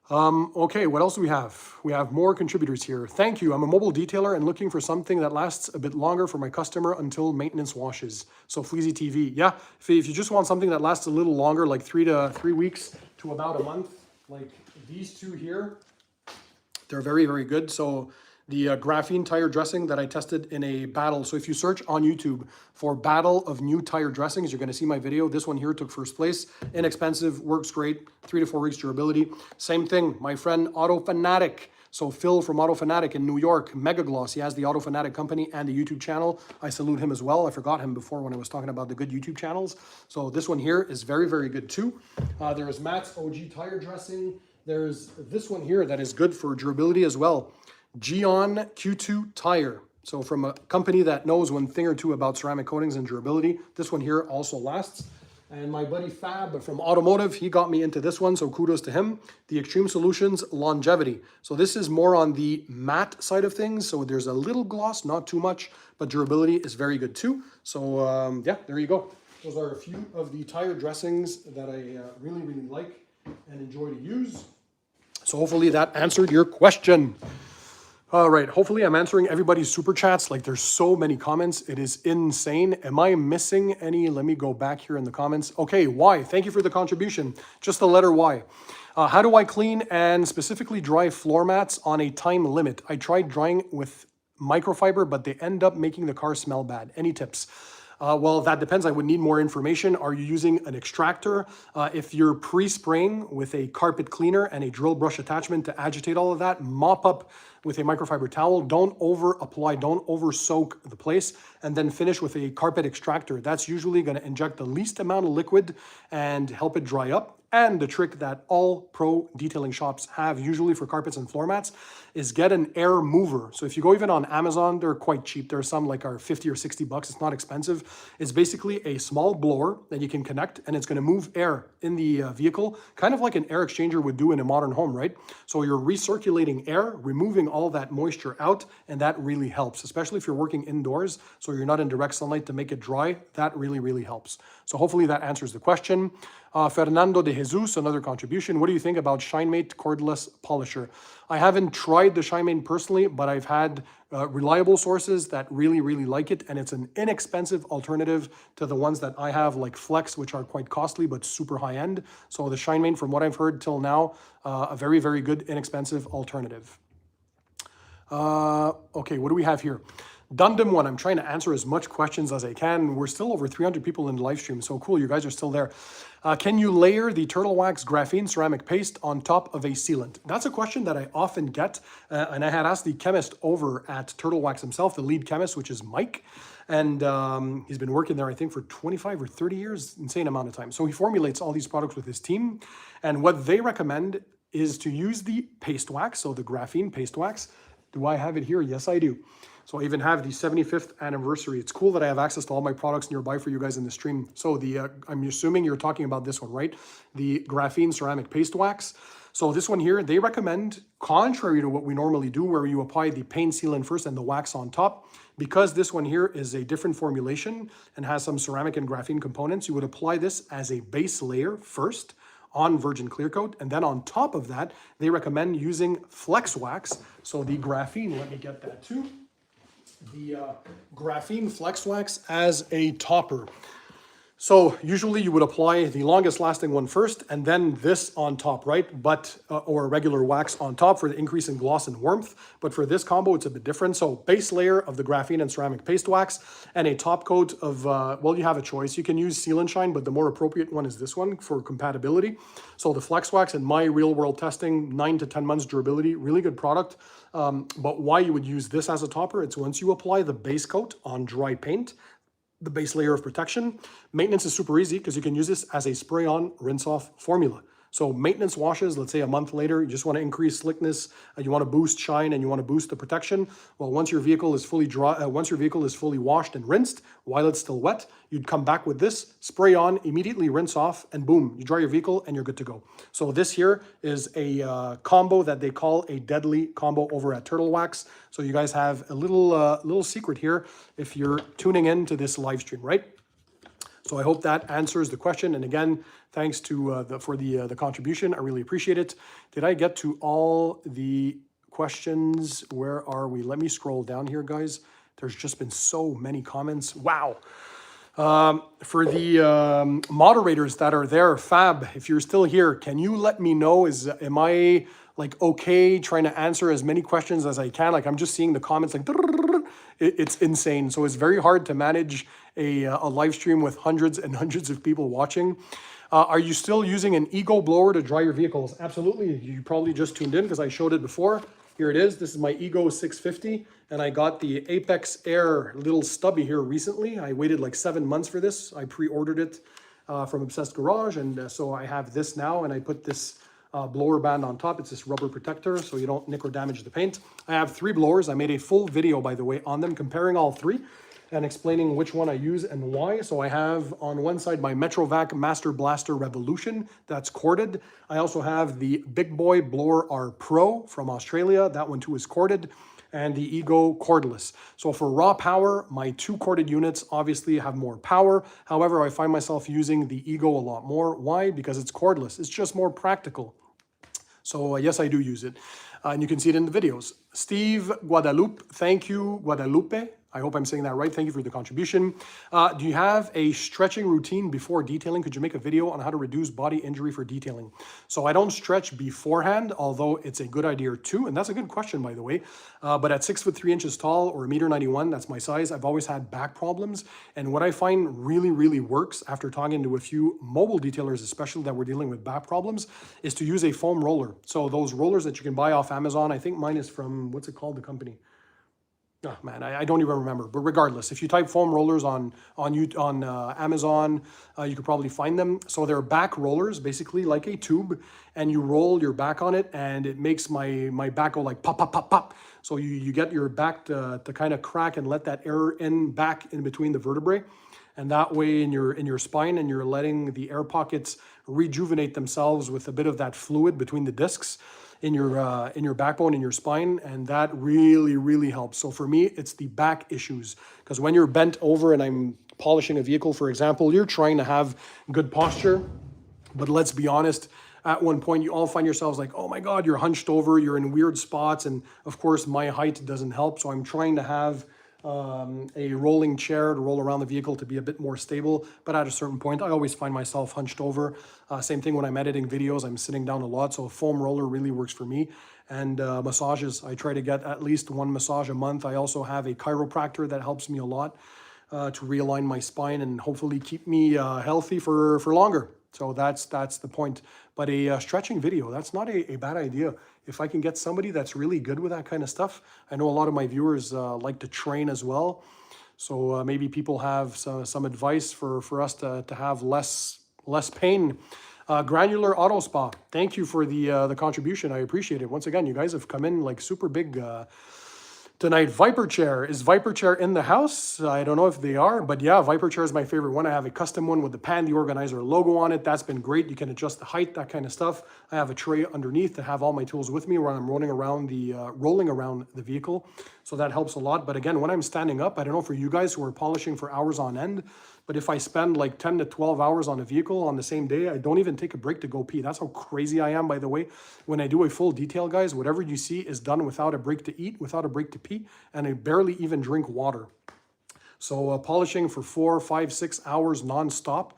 Okay, what else do we have? We have more contributors here. Thank you. I'm a mobile detailer and looking for something that lasts a bit longer for my customer until maintenance washes. So Fleazy TV. Yeah, if you just want something that lasts a little longer, like 3 weeks to about a month, like these two here, they're very, very good. So the graphene tire dressing that I tested in a battle. So if you search on YouTube for battle of new tire dressings, you're going to see my video. This one here took first place. Inexpensive, works great, 3 to 4 weeks durability. Same thing, my friend Auto Fanatic. So Phil from Auto Fanatic in New York, Mega Gloss. He has the Auto Fanatic company and the YouTube channel. I salute him as well. I forgot him before when I was talking about the good YouTube channels. So this one here is very, very good too. There's Matt's OG tire dressing. There's this one here that is good for durability as well. Geon Q2 tire. So from a company that knows one thing or two about ceramic coatings and durability, this one here also lasts. And my buddy Fab from Automotive, he got me into this one, so kudos to him. The Extreme Solutions Longevity. So this is more on the matte side of things. So there's a little gloss, not too much, but durability is very good too. So yeah, there you go. Those are a few of the tire dressings that I really, really like and enjoy to use. So hopefully that answered your question. All right, hopefully I'm answering everybody's super chats. Like there's so many comments, it is insane. Am I missing any? Let me go back here in the comments. Okay, Y, thank you for the contribution. Just the letter Y. How do I clean and specifically dry floor mats on a time limit? I tried drying with microfiber, but they end up making the car smell bad. Any tips? Well, that depends. I would need more information. Are you using an extractor? If you're pre-spraying with a carpet cleaner and a drill brush attachment to agitate all of that, mop up with a microfiber towel. Don't over apply, don't over soak the place, and then finish with a carpet extractor. That's usually going to inject the least amount of liquid and help it dry up. And the trick that all pro detailing shops have usually for carpets and floor mats is get an air mover. So if you go even on Amazon, they're quite cheap. There are some like are 50 or 60 bucks. It's not expensive. It's basically a small blower that you can connect and it's going to move air in the vehicle, kind of like an air exchanger would do in a modern home, right? So you're recirculating air, removing all that moisture out, and that really helps, especially if you're working indoors, so you're not in direct sunlight to make it dry. That really, really helps. So hopefully that answers the question. Fernando de Jesus, another contribution. What do you think about ShineMate cordless polisher? I haven't tried the ShineMate personally, but I've had reliable sources that really, really like it, and it's an inexpensive alternative to the ones that I have, like Flex, which are quite costly but super high end. So the ShineMate, from what I've heard till now, a very, very good, inexpensive alternative. Okay, what do we have here? Dundum one, I'm trying to answer as much questions as I can. We're still over 300 people in the live stream, so cool, you guys are still there. Can you layer the Turtle Wax graphene ceramic paste on top of a sealant? That's a question that I often get, and I had asked the chemist over at Turtle Wax himself, the lead chemist, which is Mike, And he's been working there, I think, for 25 or 30 years, insane amount of time. So he formulates all these products with his team. And what they recommend is to use the paste wax, so the graphene paste wax. Do I have it here? Yes, I do. So I even have the 75th anniversary. It's cool that I have access to all my products nearby for you guys in the stream. So I'm assuming you're talking about this one, right? The graphene ceramic paste wax. So this one here, they recommend, contrary to what we normally do, where you apply the paint sealant first and the wax on top, because this one here is a different formulation and has some ceramic and graphene components, you would apply this as a base layer first on virgin clear coat, and then on top of that, they recommend using flex wax. So the graphene, let me get that too. The graphene flex wax as a topper. So usually you would apply the longest lasting one first and then this on top, right? But, or regular wax on top for the increase in gloss and warmth. But for this combo, it's a bit different. So base layer of the graphene and ceramic paste wax and a top coat of, well, you have a choice. You can use Seal and Shine, but the more appropriate one is this one for compatibility. So the flex wax in my real world testing, 9 to 10 months durability, really good product. But why you would use this as a topper, it's once you apply the base coat on dry paint, the base layer of protection. Maintenance is super easy because you can use this as a spray on, rinse off formula. So maintenance washes, let's say a month later, you just want to increase slickness, you want to boost shine, and you want to boost the protection. Well, once your vehicle is fully dry, once your vehicle is fully washed and rinsed, while it's still wet, you'd come back with this, spray on, immediately rinse off, and boom, you dry your vehicle and you're good to go. So this here is a combo that they call a deadly combo over at Turtle Wax. So you guys have a little secret here if you're tuning in to this live stream, right? So I hope that answers the question. And again, thanks to for the contribution. I really appreciate it. Did I get to all the questions? Where are we? Let me scroll down here, guys. There's just been so many comments. Wow. For the moderators that are there, Fab, if you're still here, can you let me know, am I like okay trying to answer as many questions as I can? Like I'm just seeing the comments like, it's insane. So it's very hard to manage a live stream with hundreds and hundreds of people watching. Are you still using an Ego blower to dry your vehicles? Absolutely. You probably just tuned in because I showed it before. Here it is. This is my Ego 650, and I got the Apex Air little stubby here recently. I waited like 7 months for this. I pre-ordered it from Obsessed Garage, and so I have this now, and I put this blower band on top. It's this rubber protector so you don't nick or damage the paint. I have 3 blowers. I made a full video, by the way, on them, comparing all 3 and explaining which one I use and why. So I have on one side my Metrovac Master Blaster Revolution, that's corded. I also have the Big Boy Blower R Pro from Australia. That one too is corded. And the Ego cordless. So for raw power, my 2 corded units obviously have more power. However, I find myself using the Ego a lot more. Why? Because it's cordless. It's just more practical. So yes, I do use it. And you can see it in the videos. Steve Guadalupe, thank you, Guadalupe. I hope I'm saying that right. Thank you for the contribution. Do you have a stretching routine before detailing? Could you make a video on how to reduce body injury for detailing? So I don't stretch beforehand, although it's a good idea too. And that's a good question, by the way. But at 6'3" tall or 1.91 m, that's my size, I've always had back problems. And what I find really, really works after talking to a few mobile detailers, especially that were dealing with back problems, is to use a foam roller. So those rollers that you can buy off Amazon, I think mine is from, what's it called, the company? Oh man, I don't even remember. But regardless, if you type foam rollers on Amazon, you could probably find them. So they're back rollers, basically like a tube, and you roll your back on it, and it makes my back go like pop, pop, pop, pop. So you get your back to kind of crack and let that air back in between the vertebrae. And that way in your spine, and you're letting the air pockets rejuvenate themselves with a bit of that fluid between the discs in your backbone, in your spine, and that really, really helps. So for me, it's the back issues, because when you're bent over and I'm polishing a vehicle, for example, you're trying to have good posture, but let's be honest, at one point you all find yourselves like, oh my God, you're hunched over, you're in weird spots, and of course my height doesn't help, so I'm trying to have a rolling chair to roll around the vehicle to be a bit more stable. But at a certain point, I always find myself hunched over. Same thing when I'm editing videos, I'm sitting down a lot. So a foam roller really works for me. And massages, I try to get at least 1 massage a month. I also have a chiropractor that helps me a lot to realign my spine and hopefully keep me healthy for longer. So that's the point. But a stretching video, that's not a bad idea. If I can get somebody that's really good with that kind of stuff. I know a lot of my viewers like to train as well. So maybe people have some advice for us to have less pain. Granular Auto Spa, thank you for the contribution. I appreciate it. Once again, you guys have come in like super big tonight. Viper Chair. Is Viper Chair in the house? I don't know if they are, but yeah, Viper Chair is my favorite one. I have a custom one with the Pan TheOrganizer logo on it. That's been great. You can adjust the height, that kind of stuff. I have a tray underneath to have all my tools with me when I'm rolling around the vehicle. So that helps a lot. But again, when I'm standing up, I don't know for you guys who are polishing for hours on end, but if I spend like 10 to 12 hours on a vehicle on the same day, I don't even take a break to go pee. That's how crazy I am, by the way. When I do a full detail, guys, whatever you see is done without a break to eat, without a break to pee, and I barely even drink water. So polishing for 4, 5, 6 hours nonstop,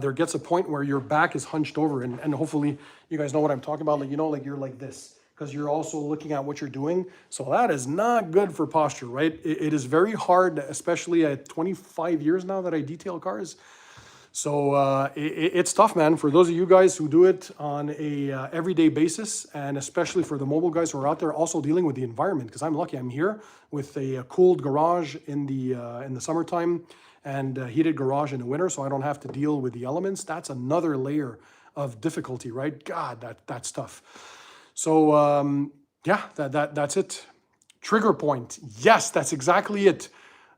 there gets a point where your back is hunched over, and hopefully you guys know what I'm talking about. Like, you know, like you're like this, because you're also looking at what you're doing. So that is not good for posture, right? It is very hard, especially at 25 years now that I detail cars. So it's tough, man. For those of you guys who do it on a everyday basis, and especially for the mobile guys who are out there also dealing with the environment, because I'm lucky I'm here with a cooled garage in the summertime and a heated garage in the winter, so I don't have to deal with the elements. That's another layer of difficulty, right? God, that's tough. So yeah, that's it. Trigger point. Yes, that's exactly it.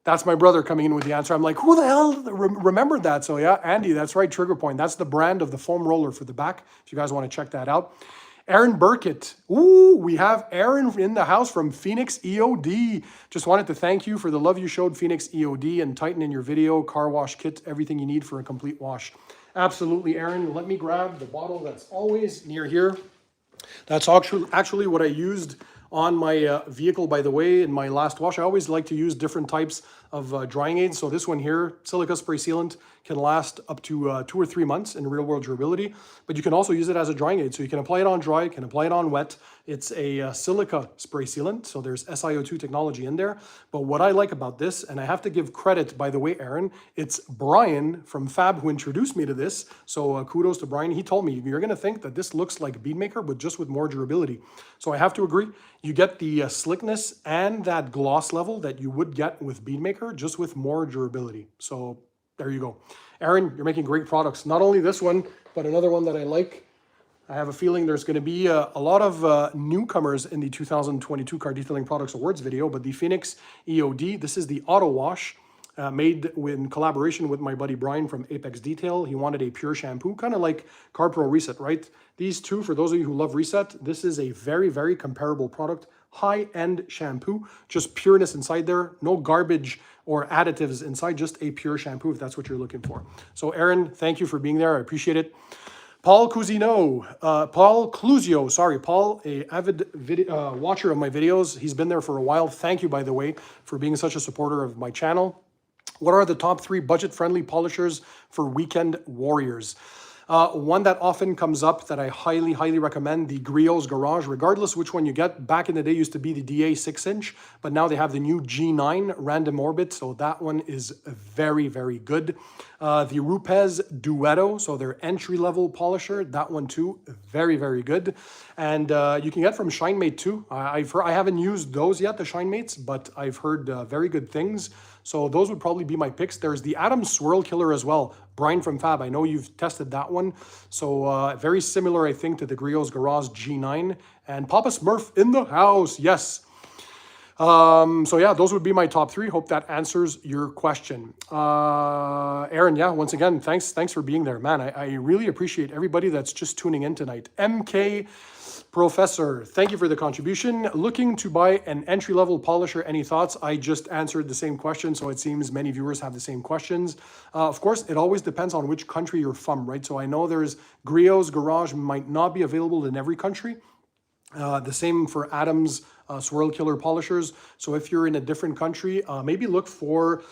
That's my brother coming in with the answer. I'm like, who the hell remembered that? So yeah, Andy, that's right, Trigger Point. That's the brand of the foam roller for the back, if you guys want to check that out. Aaron Burkett. Ooh, we have Aaron in the house from Phoenix EOD. Just wanted to thank you for the love you showed Phoenix EOD and Titan in your video, car wash kit, everything you need for a complete wash. Absolutely, Aaron. Let me grab the bottle that's always near here. That's actually what I used on my vehicle, by the way, in my last wash. I always like to use different types of drying aids. So this one here, silica spray sealant, can last up to 2 or 3 months in real world durability, but you can also use it as a drying aid. So you can apply it on dry, you can apply it on wet. It's a silica spray sealant, so there's SiO2 technology in there. But what I like about this, and I have to give credit, by the way, Aaron, it's Brian from Fab who introduced me to this. So kudos to Brian. He told me, you're gonna think that this looks like Beadmaker, but just with more durability. So I have to agree. You get the slickness and that gloss level that you would get with Beadmaker, just with more durability. So there you go. Aaron, you're making great products. Not only this one, but another one that I like. I have a feeling there's going to be a lot of newcomers in the 2022 Car Detailing Products Awards video, but the Phoenix EOD, this is the Auto Wash, made in collaboration with my buddy Brian from Apex Detail. He wanted a pure shampoo, kind of like CarPro Reset, right? These two, for those of you who love Reset, this is a very, very comparable product. High-end shampoo, just pureness inside there, no garbage or additives inside, just a pure shampoo if that's what you're looking for. So Aaron, thank you for being there. I appreciate it. Paul Cluzio, Paul, a avid watcher of my videos. He's been there for a while. Thank you, by the way, for being such a supporter of my channel. What are the top 3 budget-friendly polishers for weekend warriors? One that often comes up that I highly, highly recommend, the Griot's Garage, regardless which one you get. Back in the day used to be the DA 6-inch, but now they have the new G9 Random Orbit, so that one is very, very good. The Rupes Duetto, so their entry-level polisher, that one too, very, very good. And you can get from ShineMate too. I haven't used those yet, the ShineMates, but I've heard very good things. So those would probably be my picks. There's the Atom Swirl Killer as well. Brian from Fab, I know you've tested that one. So very similar, I think, to the Griot's Garage G9. And Papa Smurf in the house, yes. So yeah, those would be my top 3. Hope that answers your question. Aaron, yeah, once again, thanks for being there. Man, I really appreciate everybody that's just tuning in tonight. MK Professor, thank you for the contribution. Looking to buy an entry-level polisher, any thoughts? I just answered the same question, so it seems many viewers have the same questions. Of course, it always depends on which country you're from, right? So I know there's Griot's Garage might not be available in every country. The same for Adam's Swirl Killer polishers. So if you're in a different country, maybe look for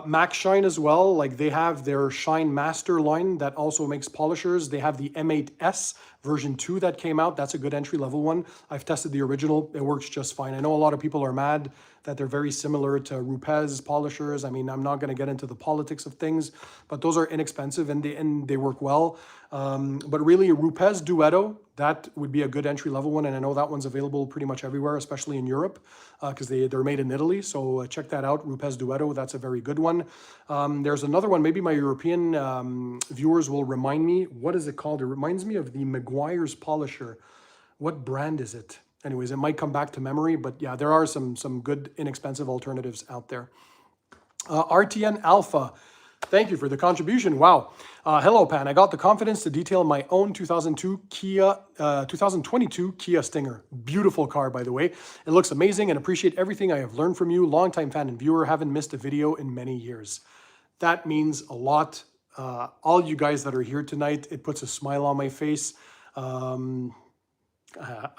Max Shine as well. Like they have their Shine Master line that also makes polishers. They have the M8S version 2 that came out. That's a good entry level one. I've tested the original. It works just fine. I know a lot of people are mad that they're very similar to Rupes polishers. I mean, I'm not going to get into the politics of things, but those are inexpensive and they work well. But really, Rupes Duetto, that would be a good entry-level one, and I know that one's available pretty much everywhere, especially in Europe, because they're made in Italy. So check that out, Rupes Duetto. That's a very good one. There's another one. Maybe my European viewers will remind me. What is it called? It reminds me of the Meguiar's polisher. What brand is it? Anyways, it might come back to memory, but yeah, there are some good inexpensive alternatives out there. RTN Alpha, thank you for the contribution. Wow. Hello, Pan. I got the confidence to detail my own 2022 Kia Stinger. Beautiful car, by the way. It looks amazing and appreciate everything I have learned from you. Longtime fan and viewer, haven't missed a video in many years. That means a lot. All you guys that are here tonight, it puts a smile on my face.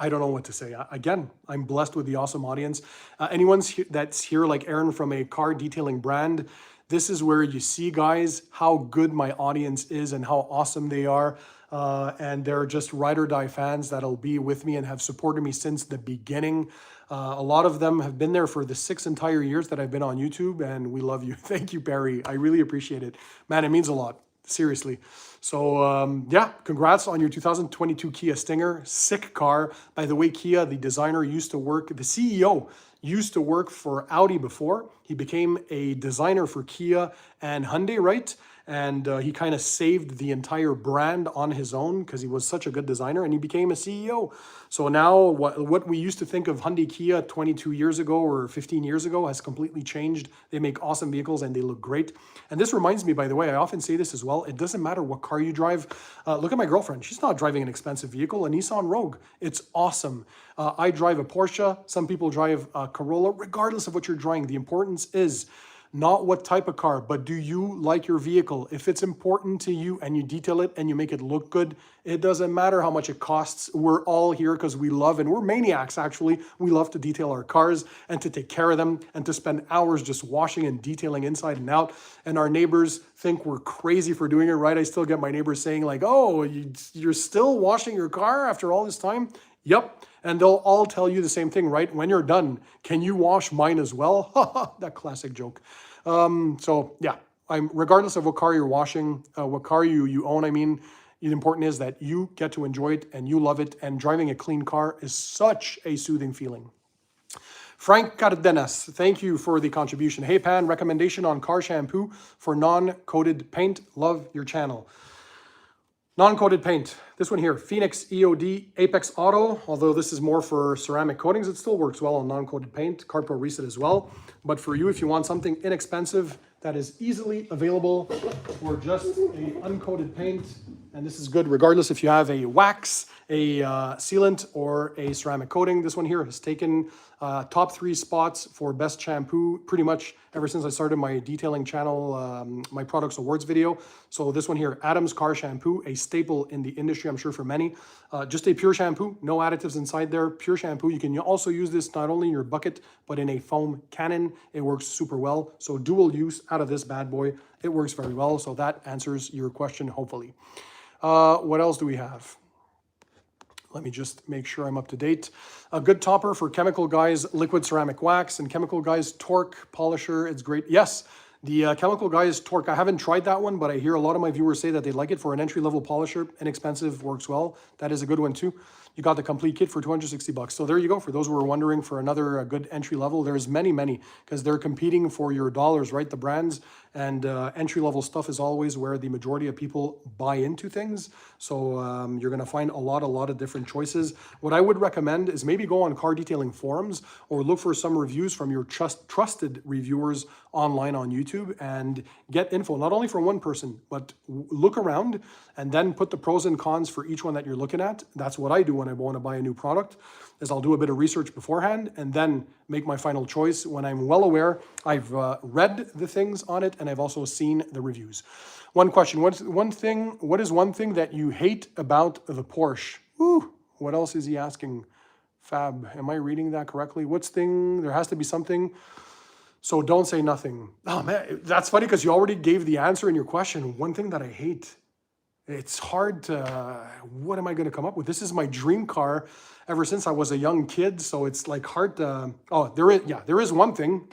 I don't know what to say. Again, I'm blessed with the awesome audience. Anyone that's here like Aaron from a car detailing brand, this is where you see, guys, how good my audience is and how awesome they are. And they're just ride or die fans that'll be with me and have supported me since the beginning. A lot of them have been there for the 6 entire years that I've been on YouTube, and we love you. Thank you, Barry. I really appreciate it. Man, it means a lot. Seriously. So yeah, congrats on your 2022 Kia Stinger. Sick car. By the way, Kia, the designer, used to work, the CEO used to work for Audi before. He became a designer for Kia and Hyundai, right? And he kind of saved the entire brand on his own because he was such a good designer, and he became a CEO. So now what we used to think of Hyundai Kia 22 years ago or 15 years ago has completely changed. They make awesome vehicles and they look great. And this reminds me, by the way, I often say this as well. It doesn't matter what car you drive. Look at my girlfriend. She's not driving an expensive vehicle, a Nissan Rogue. It's awesome. I drive a Porsche. Some people drive a Corolla. Regardless of what you're driving, the importance is not what type of car, but do you like your vehicle? If it's important to you and you detail it and you make it look good, it doesn't matter how much it costs. We're all here because we love, and we're maniacs actually. We love to detail our cars and to take care of them and to spend hours just washing and detailing inside and out. And our neighbors think we're crazy for doing it, right? I still get my neighbors saying like, oh, you're still washing your car after all this time? Yep. And they'll all tell you the same thing, right? When you're done, can you wash mine as well? That classic joke. So yeah, regardless of what car you're washing, what car you own, I mean, the important is that you get to enjoy it and you love it. And driving a clean car is such a soothing feeling. Frank Cardenas, thank you for the contribution. Hey Pan, recommendation on car shampoo for non-coated paint. Love your channel. Non-coated paint, this one here, Phoenix EOD Apex Auto, although this is more for ceramic coatings, it still works well on non-coated paint, CarPro Reset as well. But for you, if you want something inexpensive that is easily available for just a uncoated paint, and this is good regardless if you have a wax, a sealant, or a ceramic coating. This one here has taken top 3 spots for best shampoo pretty much ever since I started my detailing channel, my products awards video. So this one here, Adam's Car Shampoo, a staple in the industry, I'm sure for many. Just a pure shampoo, no additives inside there, pure shampoo. You can also use this not only in your bucket, but in a foam cannon. It works super well. So dual use out of this bad boy. It works very well. So that answers your question, hopefully. What else do we have? Let me just make sure I'm up to date. A good topper for Chemical Guys Liquid Ceramic Wax and Chemical Guys Torque Polisher. It's great. Yes, the Chemical Guys Torque. I haven't tried that one, but I hear a lot of my viewers say that they like it for an entry-level polisher. Inexpensive, works well. That is a good one too. You got the complete kit for 260 bucks. So there you go. For those who are wondering for another good entry level, there's many, because they're competing for your dollars, right? The brands and entry level stuff is always where the majority of people buy into things. So you're going to find a lot of different choices. What I would recommend is maybe go on car detailing forums or look for some reviews from your trusted reviewers online on YouTube and get info, not only from one person, but look around and then put the pros and cons for each one that you're looking at. That's what I do when I want to buy a new product, is I'll do a bit of research beforehand and then make my final choice when I'm well aware I've read the things on it and I've also seen the reviews. One question, what is one thing that you hate about the Porsche? Ooh, what else is he asking? Fab, am I reading that correctly? There has to be something. So don't say nothing. Oh man, that's funny because you already gave the answer in your question. One thing that I hate. it's hard to, what am I going to come up with? This is my dream car ever since I was a young kid. So it's like hard to, oh, there is one thing.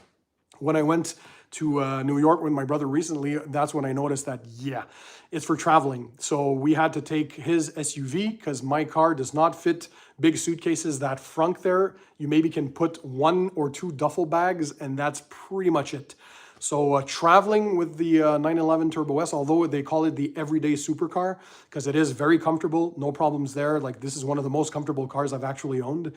When I went to New York with my brother recently, that's when I noticed that, yeah, it's for traveling. So we had to take his SUV because my car does not fit big suitcases. That frunk there, you maybe can put 1 or 2 duffel bags, and that's pretty much it. So traveling with the 911 Turbo S, although they call it the everyday supercar, because it is very comfortable, no problems there. Like this is one of the most comfortable cars I've actually owned.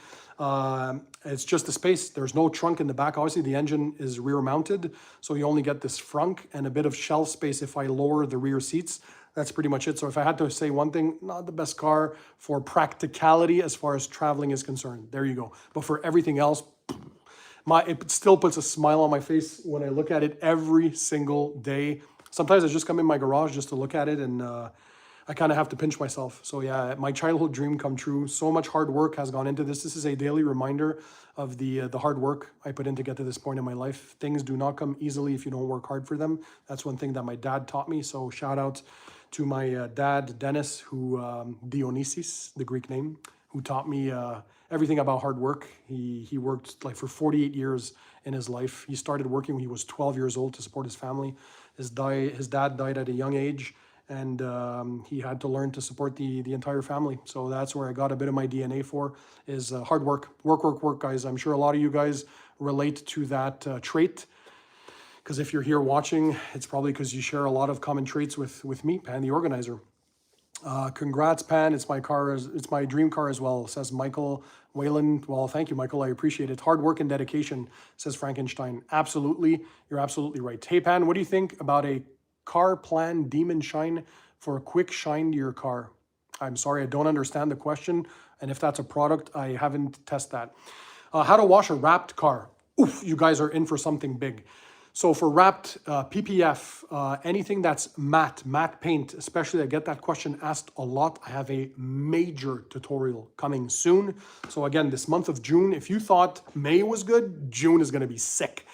It's just the space. There's no trunk in the back. Obviously, the engine is rear mounted, so you only get this frunk and a bit of shelf space if I lower the rear seats. That's pretty much it. So if I had to say one thing, not the best car for practicality as far as traveling is concerned. There you go. But for everything else, it still puts a smile on my face when I look at it every single day. Sometimes I just come in my garage just to look at it, and I kind of have to pinch myself. So yeah, my childhood dream come true. So much hard work has gone into this. This is a daily reminder of the hard work I put in to get to this point in my life. Things do not come easily if you don't work hard for them. That's one thing that my dad taught me. So shout out to my dad, Dennis, who Dionysus, the Greek name, who taught me everything about hard work. He worked like for 48 years in his life. He started working when he was 12 years old to support his family. His dad died at a young age, and he had to learn to support the entire family. So that's where I got a bit of my DNA for, is hard work. Work, guys. I'm sure a lot of you guys relate to that trait. Because if you're here watching, it's probably because you share a lot of common traits with me, Pan TheOrganizer. Congrats, Pan. It's my car. It's my dream car as well, says Michael Wayland. Well, thank you, Michael. I appreciate it. Hard work and dedication, says Frankenstein. Absolutely. You're absolutely right. Hey, Pan, what do you think about a car plan demon shine for a quick shine to your car? I'm sorry, I don't understand the question. And if that's a product, I haven't tested that. How to wash a wrapped car. Oof, you guys are in for something big. So for wrapped PPF, anything that's matte paint, especially I get that question asked a lot. I have a major tutorial coming soon. So again, this month of June, if you thought May was good, June is going to be sick.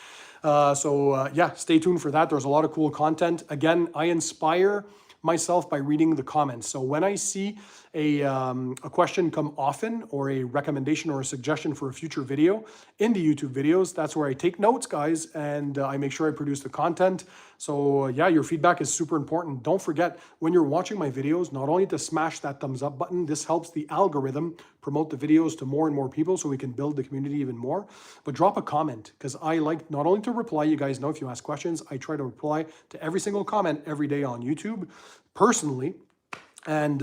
Yeah, stay tuned for that. There's a lot of cool content. Again, I inspire myself by reading the comments. So when I see a question come often, or a recommendation or a suggestion for a future video in the YouTube videos, that's where I take notes, guys, and I make sure I produce the content. So yeah, your feedback is super important. Don't forget, when you're watching my videos, not only to smash that thumbs up button, this helps the algorithm promote the videos to more and more people so we can build the community even more, but drop a comment, because I like not only to reply, you guys know if you ask questions, I try to reply to every single comment every day on YouTube personally. And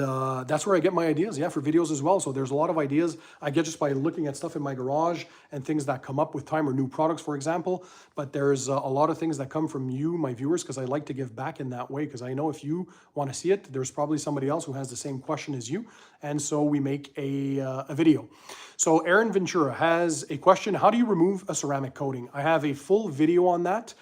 that's where I get my ideas, yeah, for videos as well. So there's a lot of ideas I get just by looking at stuff in my garage and things that come up with time, or new products, for example. But there's a lot of things that come from you, my viewers, because I like to give back in that way. Because I know if you want to see it, there's probably somebody else who has the same question as you. And so we make a video. So Aaron Ventura has a question. How do you remove a ceramic coating? I have a full video on that.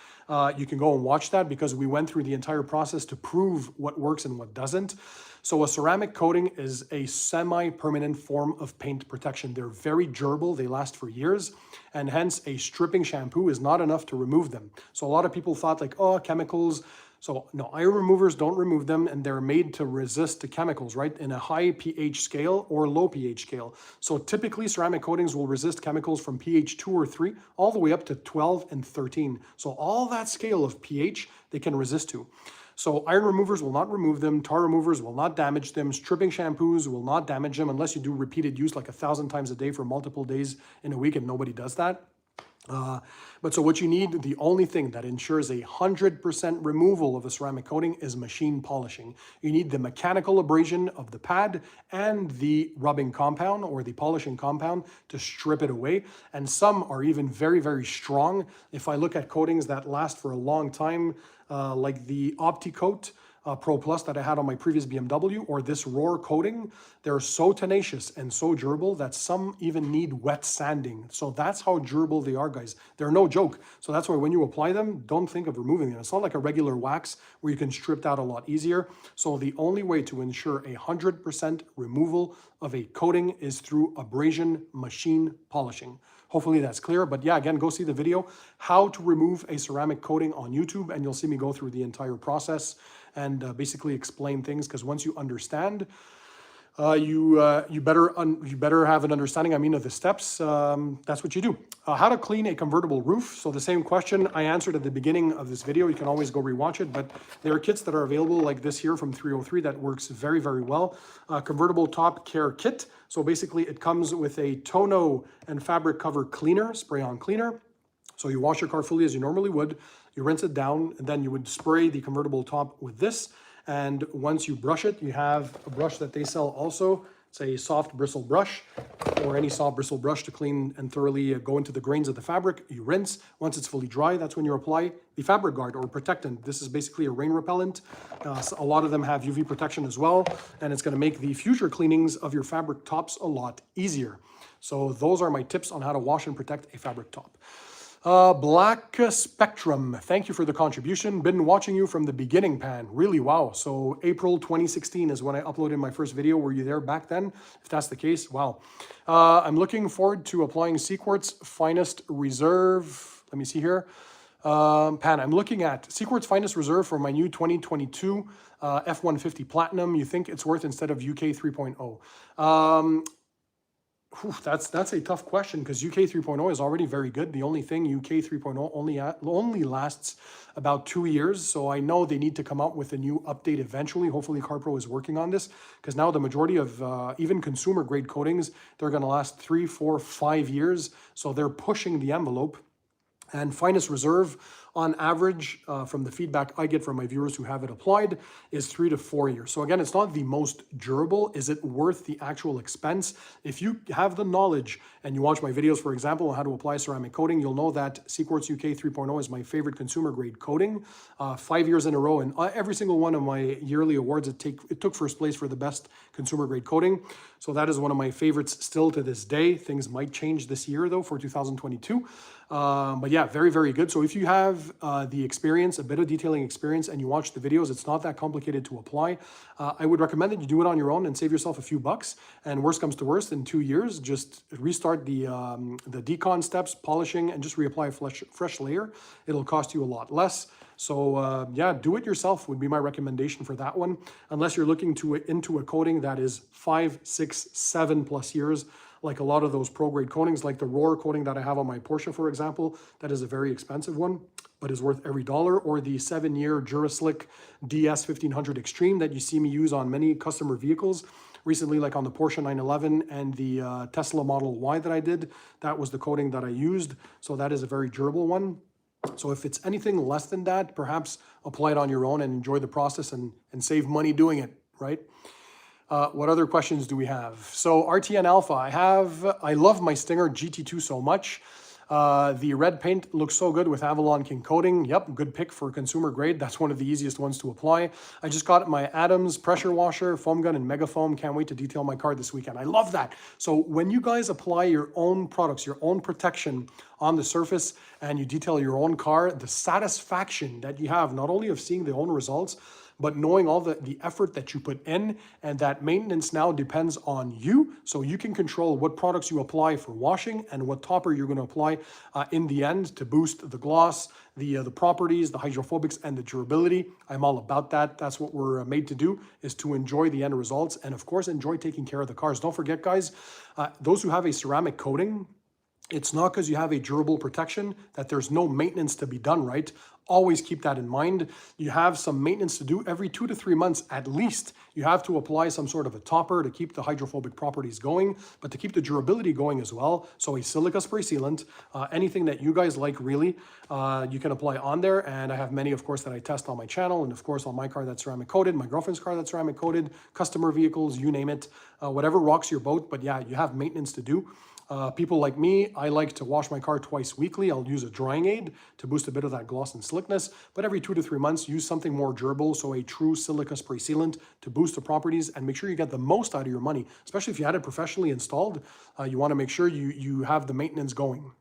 You can go and watch that, because we went through the entire process to prove what works and what doesn't. So a ceramic coating is a semi-permanent form of paint protection. They're very durable, they last for years, and hence a stripping shampoo is not enough to remove them. So a lot of people thought like, oh, chemicals. So no, iron removers don't remove them, and they're made to resist the chemicals, right? In a high pH scale or low pH scale. So typically ceramic coatings will resist chemicals from pH 2 or 3 all the way up to 12 and 13. So all that scale of pH they can resist to. So iron removers will not remove them, tar removers will not damage them, stripping shampoos will not damage them unless you do repeated use like 1,000 times a day for multiple days in a week, and nobody does that. But so what you need, the only thing that ensures 100% removal of a ceramic coating is machine polishing. You need the mechanical abrasion of the pad and the rubbing compound or the polishing compound to strip it away. And some are even very, very strong. If I look at coatings that last for a long time, like the OptiCoat Pro Plus that I had on my previous BMW, or this Roar coating, they're so tenacious and so durable that some even need wet sanding. So that's how durable they are, guys. They're no joke. So that's why when you apply them, don't think of removing them. It's not like a regular wax where you can strip that a lot easier. So the only way to ensure 100% removal of a coating is through abrasion machine polishing. Hopefully that's clear. But yeah, again, go see the video, how to remove a ceramic coating on YouTube, and you'll see me go through the entire process. and basically explain things, because once you understand, you better have an understanding, of the steps. That's what you do. How to clean a convertible roof. So the same question I answered at the beginning of this video. You can always go rewatch it, but there are kits that are available like this here from 303 that works very, very well. Convertible top care kit. So basically it comes with a tonneau and fabric cover cleaner, spray-on cleaner. So you wash your car fully as you normally would, you rinse it down, and then you would spray the convertible top with this. And once you brush it, you have a brush that they sell also. It's a soft bristle brush, or any soft bristle brush to clean and thoroughly go into the grains of the fabric. You rinse. Once it's fully dry, that's when you apply the fabric guard or protectant. This is basically a rain repellent. So a lot of them have UV protection as well, and it's going to make the future cleanings of your fabric tops a lot easier. So those are my tips on how to wash and protect a fabric top. Black Spectrum, thank you for the contribution. Been watching you from the beginning, Pan. Really, wow. So April 2016 is when I uploaded my first video. Were you there back then? If that's the case, wow. I'm looking forward to applying Seaquart's Finest Reserve. Let me see here. Pan, I'm looking at Seaquart's Finest Reserve for my new 2022 F-150 Platinum. You think it's worth instead of UK 3.0? That's a tough question, because UK 3.0 is already very good. The only thing, UK 3.0 only lasts about 2 years. So I know they need to come out with a new update eventually. Hopefully CarPro is working on this, because now the majority of even consumer grade coatings, they're going to last 3, 4, 5 years. So they're pushing the envelope. And Finest Reserve, on average, from the feedback I get from my viewers who have it applied, is 3 to 4 years. So again, it's not the most durable. Is it worth the actual expense? If you have the knowledge and you watch my videos, for example, on how to apply ceramic coating, you'll know that Seaquart's UK 3.0 is my favorite consumer grade coating. 5 years in a row, and every single one of my yearly awards, it took first place for the best consumer grade coating. So that is one of my favorites still to this day. Things might change this year though for 2022. But yeah, very, very good. So if you have the experience, a bit of detailing experience, and you watch the videos, it's not that complicated to apply. I would recommend that you do it on your own and save yourself a few bucks. And worst comes to worst, in 2 years, just restart the decon steps, polishing, and just reapply a fresh layer. It'll cost you a lot less. So yeah, do it yourself would be my recommendation for that one, unless you're looking into a coating that is 5, 6, 7+ years, like a lot of those pro grade coatings, like the Roar coating that I have on my Porsche, for example. That is a very expensive one, but is worth every dollar. Or the 7-year Duraslick DS 1500 Extreme that you see me use on many customer vehicles recently, like on the Porsche 911 and the Tesla Model Y that I did. That was the coating that I used. So that is a very durable one. So if it's anything less than that, perhaps apply it on your own and enjoy the process and save money doing it, right? What other questions do we have? So RTN Alpha, I love my Stinger GT2 so much. The red paint looks so good with Avalon King coating. Yep, good pick for consumer grade. That's one of the easiest ones to apply. I just got my Adams pressure washer, foam gun, and mega foam. Can't wait to detail my car this weekend. I love that. So when you guys apply your own products, your own protection on the surface, and you detail your own car, the satisfaction that you have, not only of seeing the own results, but knowing all the effort that you put in, and that maintenance now depends on you. So you can control what products you apply for washing and what topper you're going to apply in the end to boost the gloss, the properties, the hydrophobics, and the durability. I'm all about that. That's what we're made to do, is to enjoy the end results and of course enjoy taking care of the cars. Don't forget, guys, those who have a ceramic coating, it's not because you have a durable protection that there's no maintenance to be done, right? Always keep that in mind. You have some maintenance to do every 2 to 3 months at least. You have to apply some sort of a topper to keep the hydrophobic properties going, but to keep the durability going as well. So a silica spray sealant, anything that you guys like really, you can apply on there. And I have many, of course, that I test on my channel, and of course on my car that's ceramic coated, my girlfriend's car that's ceramic coated, customer vehicles, you name it, whatever rocks your boat. But yeah, you have maintenance to do. People like me, I like to wash my car twice weekly. I'll use a drying aid to boost a bit of that gloss and slickness, but every 2 to 3 months, use something more durable. So a true silica spray sealant to boost the properties and make sure you get the most out of your money, especially if you had it professionally installed. You want to make sure you have the maintenance going.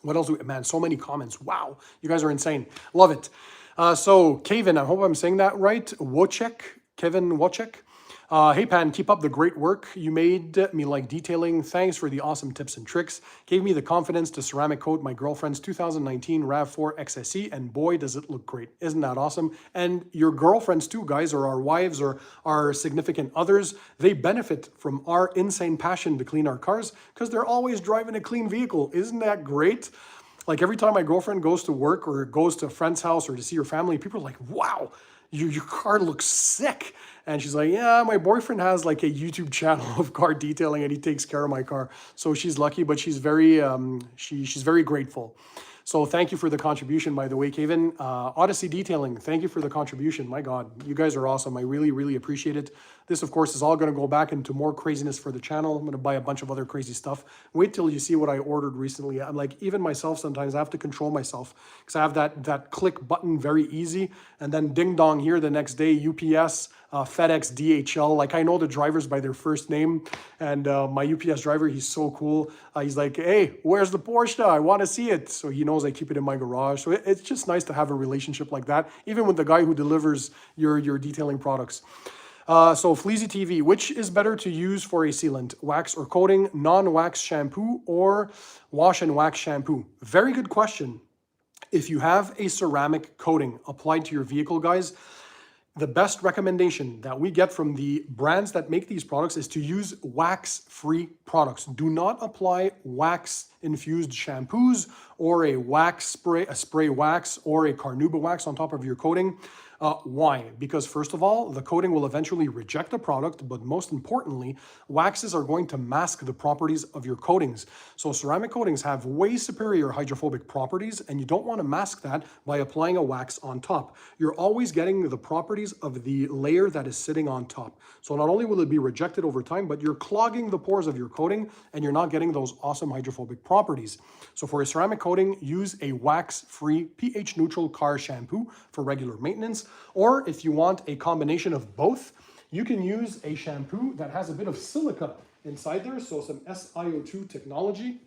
What else? Man, so many comments. Wow, you guys are insane. Love it. So Kevin, I hope I'm saying that right. Wojciech Kevin Wojcik. Hey Pan, keep up the great work. You made me like detailing. Thanks for the awesome tips and tricks. Gave me the confidence to ceramic coat my girlfriend's 2019 RAV4 XSE, and boy, does it look great. Isn't that awesome? And your girlfriends too, guys, or our wives or our significant others, they benefit from our insane passion to clean our cars because they're always driving a clean vehicle. Isn't that great? Like every time my girlfriend goes to work or goes to a friend's house or to see her family, people are like, wow, your car looks sick. And she's like, yeah, my boyfriend has like a YouTube channel of car detailing and he takes care of my car. So she's lucky, but she's very, she's very grateful. So thank you for the contribution, by the way, Kevin. Odyssey Detailing, thank you for the contribution. My God, you guys are awesome. I really, really appreciate it. This, of course, is all going to go back into more craziness for the channel. I'm going to buy a bunch of other crazy stuff. Wait till you see what I ordered recently. I'm like, even myself, sometimes I have to control myself because I have that click button very easy. And then ding dong here the next day, UPS, FedEx, DHL. Like I know the drivers by their first name. And my UPS driver, he's so cool. He's like, hey, where's the Porsche? I want to see it. So he knows I keep it in my garage. So it's just nice to have a relationship like that, even with the guy who delivers your detailing products. So Fleazy TV, which is better to use for a sealant, wax or coating, non-wax shampoo or wash and wax shampoo? Very good question. If you have a ceramic coating applied to your vehicle, guys, the best recommendation that we get from the brands that make these products is to use wax-free products. Do not apply wax-infused shampoos or a wax spray, a spray wax or a carnauba wax on top of your coating. Why? Because first of all, the coating will eventually reject the product, but most importantly, waxes are going to mask the properties of your coatings. So ceramic coatings have way superior hydrophobic properties, and you don't want to mask that by applying a wax on top. You're always getting the properties of the layer that is sitting on top. So not only will it be rejected over time, but you're clogging the pores of your coating and you're not getting those awesome hydrophobic properties. So for a ceramic coating, use a wax-free pH neutral car shampoo for regular maintenance. Or if you want a combination of both, you can use a shampoo that has a bit of silica inside there, so some SiO2 technology.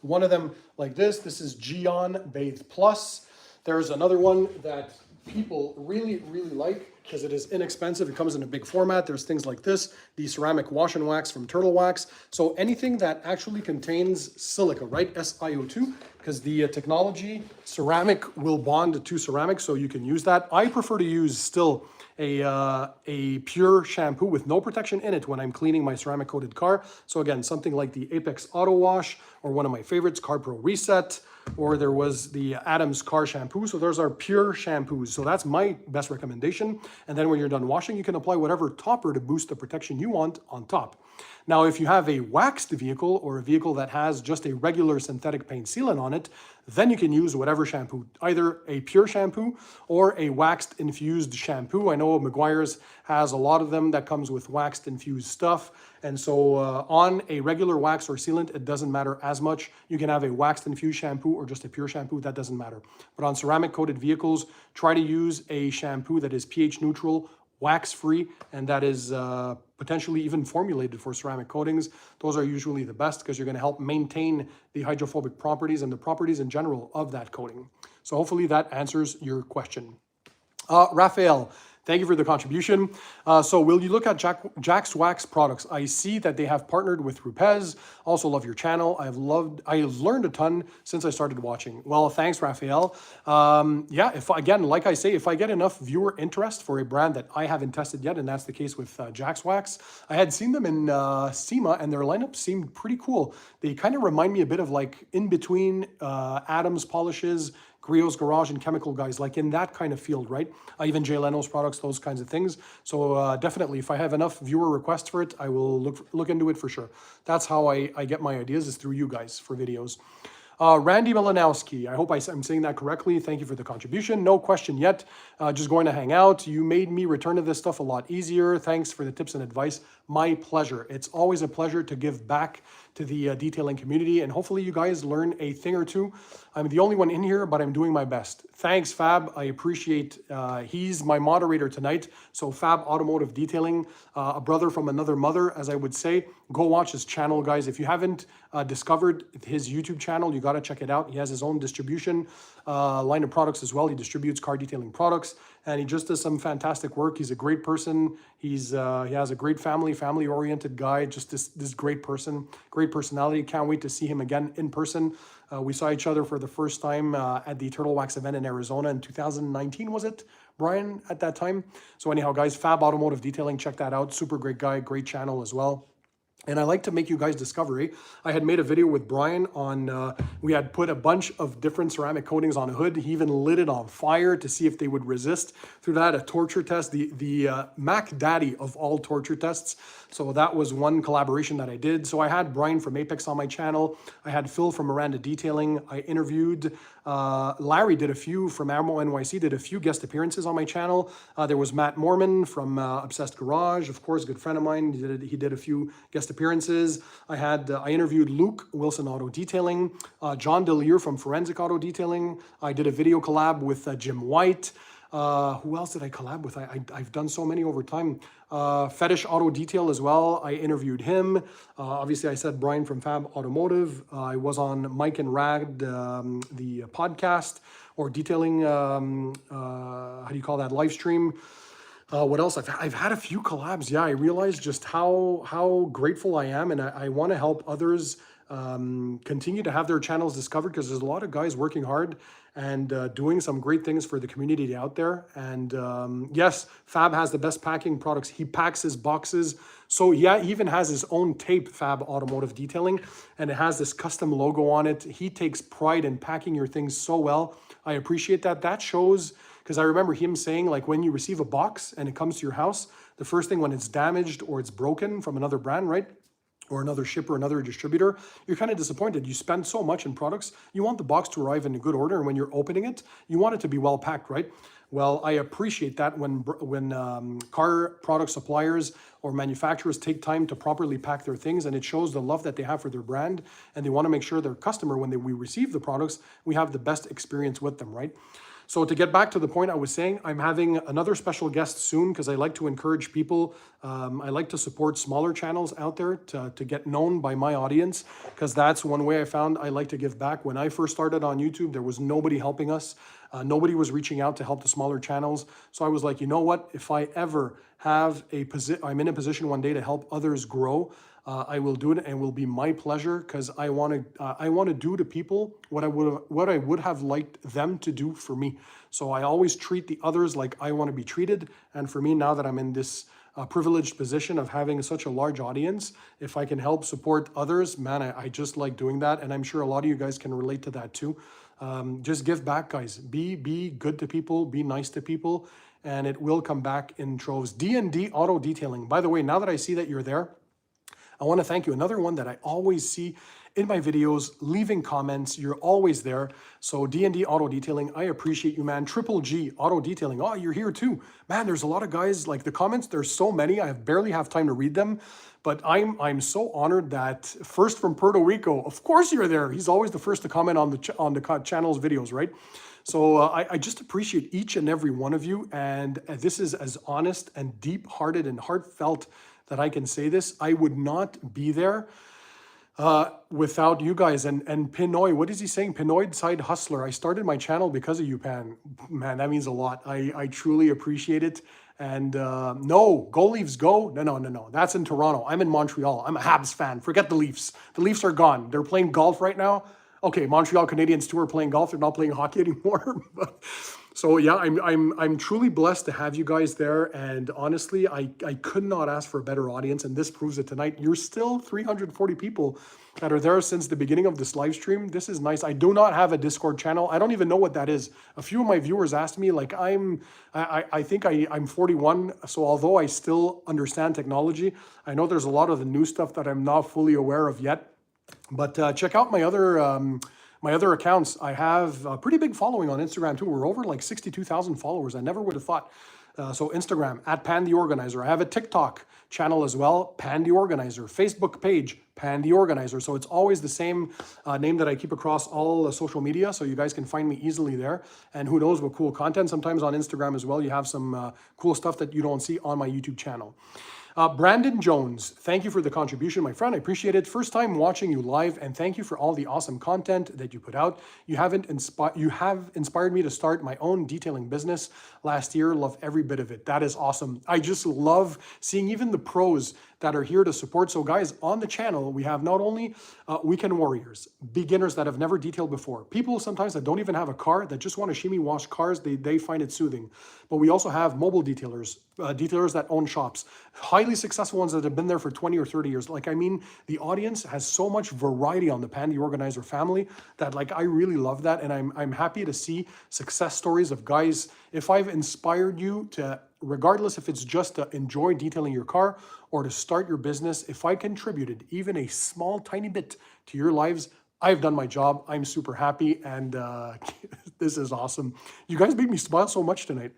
One of them like this is Geon Bathe Plus. There's another one that people really, really like because it is inexpensive. It comes in a big format. There's things like this, the ceramic wash and wax from Turtle Wax. So anything that actually contains silica, right? SiO2, because the technology, ceramic will bond to ceramic, so you can use that. I prefer to use still a pure shampoo with no protection in it when I'm cleaning my ceramic coated car. So again, something like the Apex Auto Wash or one of my favorites, CarPro Reset, or there was the Adams Car Shampoo. So those are pure shampoos. So that's my best recommendation. And then when you're done washing, you can apply whatever topper to boost the protection you want on top. Now, if you have a waxed vehicle or a vehicle that has just a regular synthetic paint sealant on it, then you can use whatever shampoo, either a pure shampoo or a waxed infused shampoo. I know Meguiar's has a lot of them that comes with waxed infused stuff. And so on a regular wax or sealant, it doesn't matter as much. You can have a waxed infused shampoo or just a pure shampoo, that doesn't matter. But on ceramic coated vehicles, try to use a shampoo that is pH neutral, wax-free, and that is potentially even formulated for ceramic coatings. Those are usually the best because you're going to help maintain the hydrophobic properties and the properties in general of that coating. So hopefully that answers your question. Raphael, thank you for the contribution. So will you look at Jack's Wax products? I see that they have partnered with Rupes. Also love your channel. I have learned a ton since I started watching. Well, thanks, Raphael. Yeah, again, like I say, if I get enough viewer interest for a brand that I haven't tested yet, and that's the case with Jack's Wax, I had seen them in SEMA and their lineup seemed pretty cool. They kind of remind me a bit of like in between Adams Polishes, Griot's Garage, and Chemical Guys, like in that kind of field, right? Even Jay Leno's products, those kinds of things. So definitely, if I have enough viewer requests for it, I will look into it for sure. That's how I get my ideas, is through you guys for videos. Randy Malinowski, I hope I'm saying that correctly. Thank you for the contribution. No question yet. Just going to hang out. You made me return to this stuff a lot easier. Thanks for the tips and advice. My pleasure. It's always a pleasure to give back to the detailing community, and hopefully you guys learn a thing or two. I'm the only one in here, but I'm doing my best. Thanks, Fab. I appreciate, he's my moderator tonight. So Fab Automotive Detailing, a brother from another mother, as I would say. Go watch his channel, guys. If you haven't discovered his YouTube channel, you got to check it out. He has his own distribution line of products as well. He distributes car detailing products, and he just does some fantastic work. He's a great person. He has a great family-oriented guy, just this great person, great personality. Can't wait to see him again in person. We saw each other for the first time at the Turtle Wax event in Arizona in 2019, was it, Brian, at that time? So anyhow, guys, Fab Automotive Detailing, check that out. Super great guy, great channel as well. And I like to make you guys discover. I had made a video with Brian on, we had put a bunch of different ceramic coatings on a hood. He even lit it on fire to see if they would resist. Through that, a torture test, the Mac Daddy of all torture tests. So that was one collaboration that I did. So I had Brian from Apex on my channel. I had Phil from Miranda Detailing. I interviewed, Larry did a few from Ammo NYC, did a few guest appearances on my channel. There was Matt Mormon from Obsessed Garage, of course, good friend of mine. He did a few guest appearances. I interviewed Luke, Wilson Auto Detailing, John Delir from Forensic Auto Detailing. I did a video collab with Jim White. Who else did I collab with? I've done so many over time. Fetish Auto Detail as well. I interviewed him. Obviously, I said Brian from Fab Automotive. I was on Mike and Rad, the podcast, or detailing, how do you call that, live stream. What else? I've had a few collabs. Yeah, I realized just how grateful I am, and I want to help others continue to have their channels discovered, because there's a lot of guys working hard and doing some great things for the community out there. And yes, Fab has the best packing products. He packs his boxes. So yeah, he even has his own tape, Fab Automotive Detailing, and it has this custom logo on it. He takes pride in packing your things so well. I appreciate that. That shows, because I remember him saying, like, when you receive a box and it comes to your house, the first thing when it's damaged or it's broken from another brand, right? Or another shipper, another distributor, you're kind of disappointed. You spend so much in products, you want the box to arrive in good order, and when you're opening it, you want it to be well packed, right? Well, I appreciate that when car product suppliers or manufacturers take time to properly pack their things, and it shows the love that they have for their brand, and they want to make sure their customer, when we receive the products, we have the best experience with them, right? So to get back to the point I was saying, I'm having another special guest soon, because I like to encourage people. I like to support smaller channels out there to get known by my audience, because that's one way I found I like to give back. When I first started on YouTube, there was nobody helping us. Nobody was reaching out to help the smaller channels. So I was like, you know what? If I ever have I'm in a position one day to help others grow, I will do it, and it will be my pleasure, because I want to do to people what I would have liked them to do for me. So I always treat the others like I want to be treated. And for me, now that I'm in this privileged position of having such a large audience, if I can help support others, man, I just like doing that. And I'm sure a lot of you guys can relate to that too. Just give back, guys. Be good to people, be nice to people, and it will come back in troves. D&D Auto Detailing. By the way, now that I see that you're there, I want to thank you. Another one that I always see in my videos, leaving comments. You're always there. So D&D Auto Detailing, I appreciate you, man. Triple G Auto Detailing. Oh, you're here too. Man, there's a lot of guys, like the comments, there's so many. I barely have time to read them. But I'm so honored that First from Puerto Rico, of course you're there. He's always the first to comment on the channel's videos, right? So I just appreciate each and every one of you. And this is as honest and deep-hearted and heartfelt that I can say this. I would not be there without you guys. And Pinoy, what is he saying? Pinoy Side Hustler. I started my channel because of you, Pan. Man, that means a lot. I truly appreciate it. And no, go Leafs, go. No. That's in Toronto. I'm in Montreal. I'm a Habs fan. Forget the Leafs. The Leafs are gone. They're playing golf right now. Okay, Montreal Canadiens too are playing golf. They're not playing hockey anymore. So yeah, I'm truly blessed to have you guys there. And honestly, I could not ask for a better audience. And this proves it tonight. You're still 340 people that are there since the beginning of this live stream. This is nice. I do not have a Discord channel. I don't even know what that is. A few of my viewers asked me, like, I think I'm 41. So although I still understand technology, I know there's a lot of the new stuff that I'm not fully aware of yet. But check out my other accounts. I have a pretty big following on Instagram too. We're over like 62,000 followers. I never would have thought. So Instagram, at Pan TheOrganizer. I have a TikTok channel as well, Pan TheOrganizer. Facebook page, Pan TheOrganizer. So it's always the same name that I keep across all social media. So you guys can find me easily there. And who knows what cool content. Sometimes on Instagram as well, you have some cool stuff that you don't see on my YouTube channel. Brandon Jones, thank you for the contribution, my friend. I appreciate it. First time watching you live, and thank you for all the awesome content that you put out. You have inspired me to start my own detailing business last year. Love every bit of it. That is awesome. I just love seeing even the pros that are here to support. So guys, on the channel, we have not only weekend warriors, beginners that have never detailed before, people sometimes that don't even have a car, that just want to shimmy wash cars, they find it soothing. But we also have mobile detailers, detailers that own shops, highly successful ones that have been there for 20 or 30 years. Like, I mean, the audience has so much variety on the Pan TheOrganizer family that, like, I really love that. And I'm happy to see success stories of guys. If I've inspired you to, regardless if it's just to enjoy detailing your car or to start your business, if I contributed even a small, tiny bit to your lives, I've done my job. I'm super happy, and this is awesome. You guys made me smile so much tonight.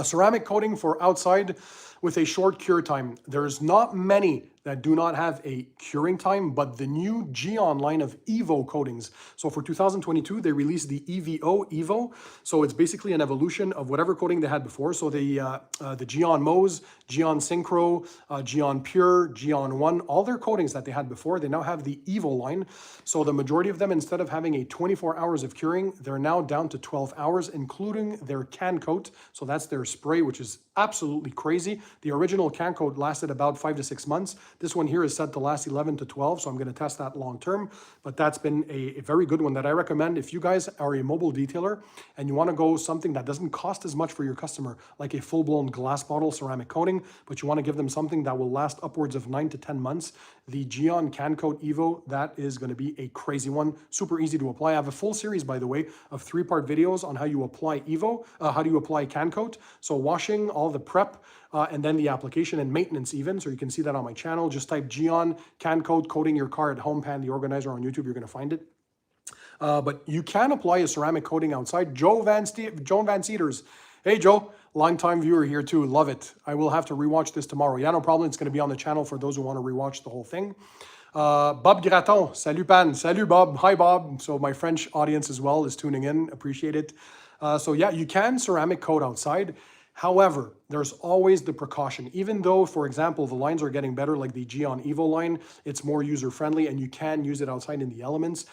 Ceramic coating for outside with a short cure time. There's not many that do not have a curing time, but the new Geon line of Evo coatings. So for 2022, they released the Evo. So it's basically an evolution of whatever coating they had before. So the Geon Mose, Geon Synchro, Geon Pure, Geon One, all their coatings that they had before, they now have the Evo line. So the majority of them, instead of having a 24 hours of curing, they're now down to 12 hours, including their can coat. So that's their spray, which is absolutely crazy. The original can coat lasted about 5 to 6 months. This one here is said to last 11 to 12, so I'm going to test that long term. But that's been a very good one that I recommend if you guys are a mobile detailer and you want to go something that doesn't cost as much for your customer, like a full-blown glass bottle ceramic coating, but you want to give them something that will last upwards of 9 to 10 months. The Geon Can Coat Evo, that is going to be a crazy one. Super easy to apply. I have a full series, by the way, of 3-part videos on how you apply Evo, how do you apply Can Coat. So washing, all the prep, and then the application and maintenance even. So you can see that on my channel. Just type Geon Can Coat coating your car at home, Pan TheOrganizer on YouTube. You're going to find it. But you can apply a ceramic coating outside. Joan Van Cedars. Hey, Joe. Long-time viewer here too. Love it. I will have to rewatch this tomorrow. Yeah, no problem. It's going to be on the channel for those who want to rewatch the whole thing. Bob Graton. Salut, Pan. Salut, Bob. Hi, Bob. So my French audience as well is tuning in. Appreciate it. So yeah, you can ceramic coat outside. However, there's always the precaution. Even though, for example, the lines are getting better, like the Geon Evo line, it's more user-friendly and you can use it outside in the elements.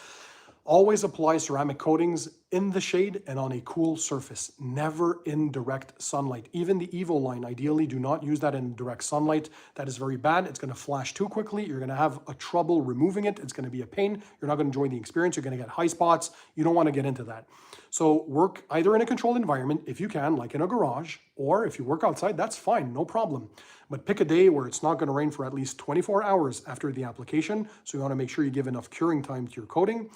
Always apply ceramic coatings in the shade and on a cool surface, never in direct sunlight. Even the Evo line, ideally, do not use that in direct sunlight. That is very bad. It's going to flash too quickly. You're going to have a trouble removing it. It's going to be a pain. You're not going to enjoy the experience. You're going to get high spots. You don't want to get into that. So work either in a controlled environment, if you can, like in a garage, or if you work outside, that's fine, no problem. But pick a day where it's not going to rain for at least 24 hours after the application. So you want to make sure you give enough curing time to your coating.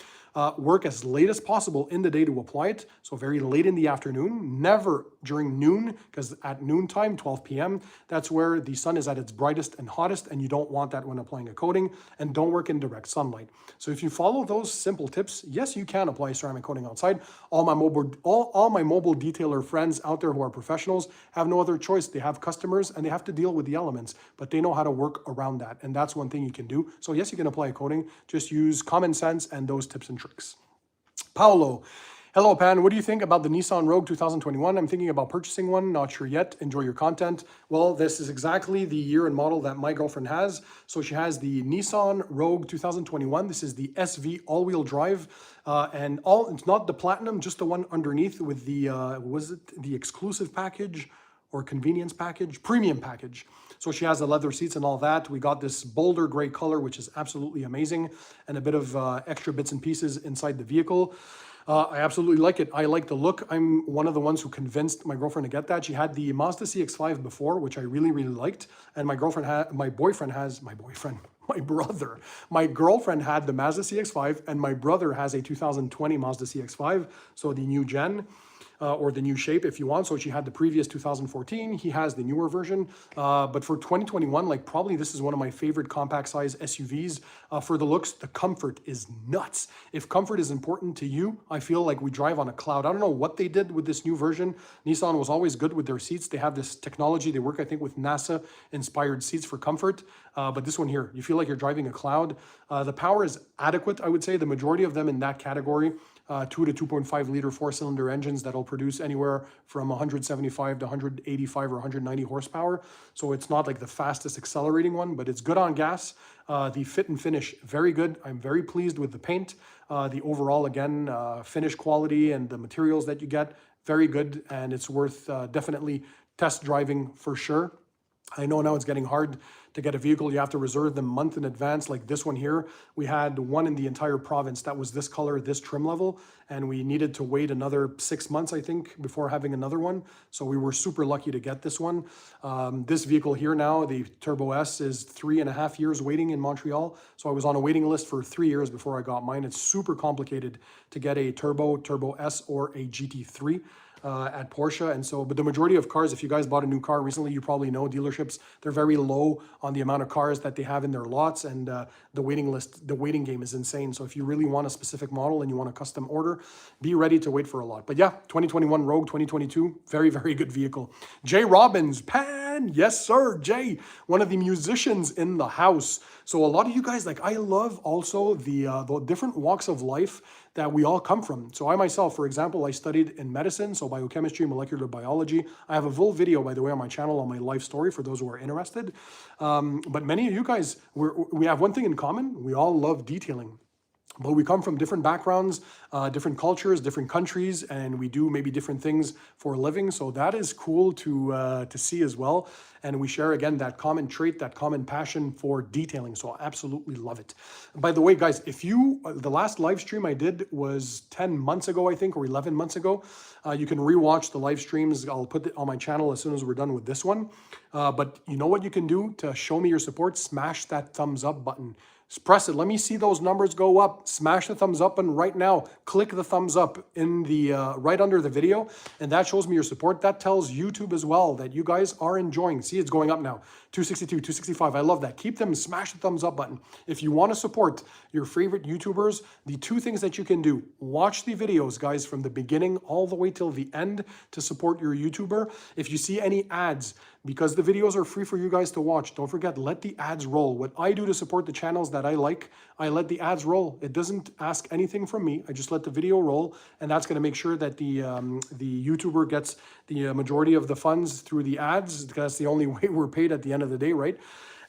Work as late as possible in the day to apply it. So very late in the afternoon, never during noon, because at noontime, 12 p.m., that's where the sun is at its brightest and hottest, and you don't want that when applying a coating, and don't work in direct sunlight. So if you follow those simple tips, yes, you can apply ceramic coating outside. All my mobile detailer friends out there who are professionals have no other choice. They have customers and they have to deal with the elements, but they know how to work around that. And that's one thing you can do. So yes, you can apply a coating, just use common sense and those tips and tricks. Paolo, hello Pan, what do you think about the Nissan Rogue 2021? I'm thinking about purchasing one, not sure yet. Enjoy your content. Well, this is exactly the year and model that my girlfriend has. So she has the Nissan Rogue 2021. This is the SV all-wheel drive. It's not the Platinum, just the one underneath with the, was it the exclusive package or convenience package? Premium package. So she has the leather seats and all that. We got this bolder gray color, which is absolutely amazing, and a bit of extra bits and pieces inside the vehicle. I absolutely like it. I like the look. I'm one of the ones who convinced my girlfriend to get that. She had the Mazda CX-5 before, which I really, really liked. And my girlfriend my girlfriend had the Mazda CX-5, and my brother has a 2020 Mazda CX-5, so the new gen. Or the new shape if you want. So she had the previous 2014, he has the newer version. But for 2021, like probably this is one of my favorite compact size SUVs. For the looks, the comfort is nuts. If comfort is important to you, I feel like we drive on a cloud. I don't know what they did with this new version. Nissan was always good with their seats. They have this technology. They work, I think, with NASA inspired seats for comfort. But this one here, you feel like you're driving a cloud. The power is adequate, I would say. The majority of them in that category 2 to 2.5 liter 4-cylinder engines that'll produce anywhere from 175 to 185 or 190 horsepower. So it's not like the fastest accelerating one, but it's good on gas. The fit and finish, very good. I'm very pleased with the paint. The overall, again, finish quality and the materials that you get, very good. And it's worth definitely test driving for sure. I know now it's getting hard to get a vehicle. You have to reserve them a month in advance. Like this one here, we had one in the entire province that was this color, this trim level, and we needed to wait another 6 months, I think, before having another one. So we were super lucky to get this one. This vehicle here now, the Turbo S, is 3.5 years waiting in Montreal. So I was on a waiting list for 3 years before I got mine. It's super complicated to get a Turbo S, or a GT3. At Porsche. And so, but the majority of cars, if you guys bought a new car recently, you probably know dealerships, they're very low on the amount of cars that they have in their lots, and the waiting game is insane. So if you really want a specific model and you want a custom order, be ready to wait for a lot. But yeah, 2021 Rogue, 2022, very, very good vehicle. Jay Robbins, Pan, yes sir, Jay, one of the musicians in the house. So a lot of you guys, like, I love also the different walks of life that we all come from. So I myself, for example, I studied in medicine, so biochemistry, molecular biology. I have a full video, by the way, on my channel on my life story for those who are interested. But many of you guys, we have one thing in common. We all love detailing. But we come from different backgrounds, different cultures, different countries, and we do maybe different things for a living. So that is cool to see as well. And we share, again, that common trait, that common passion for detailing. So I absolutely love it. By the way, guys, if you, the last live stream I did was 10 months ago, I think, or 11 months ago. You can rewatch the live streams. I'll put it on my channel as soon as we're done with this one. But you know what you can do to show me your support? Smash that thumbs up button. Press it. Let me see those numbers go up. Smash the thumbs up button right now. Click the thumbs up in the right under the video, and that shows me your support. That tells YouTube as well that you guys are enjoying. See, it's going up now. 262, 265. I love that. Keep them. Smash the thumbs up button. If you want to support your favorite YouTubers, the two things that you can do: watch the videos, guys, from the beginning all the way till the end to support your YouTuber. If you see any ads, because the videos are free for you guys to watch, don't forget, let the ads roll. What I do to support the channels that I like, I let the ads roll. It doesn't ask anything from me. I just let the video roll, and that's going to make sure that the YouTuber gets the majority of the funds through the ads, because that's the only way we're paid at the end of the day, right?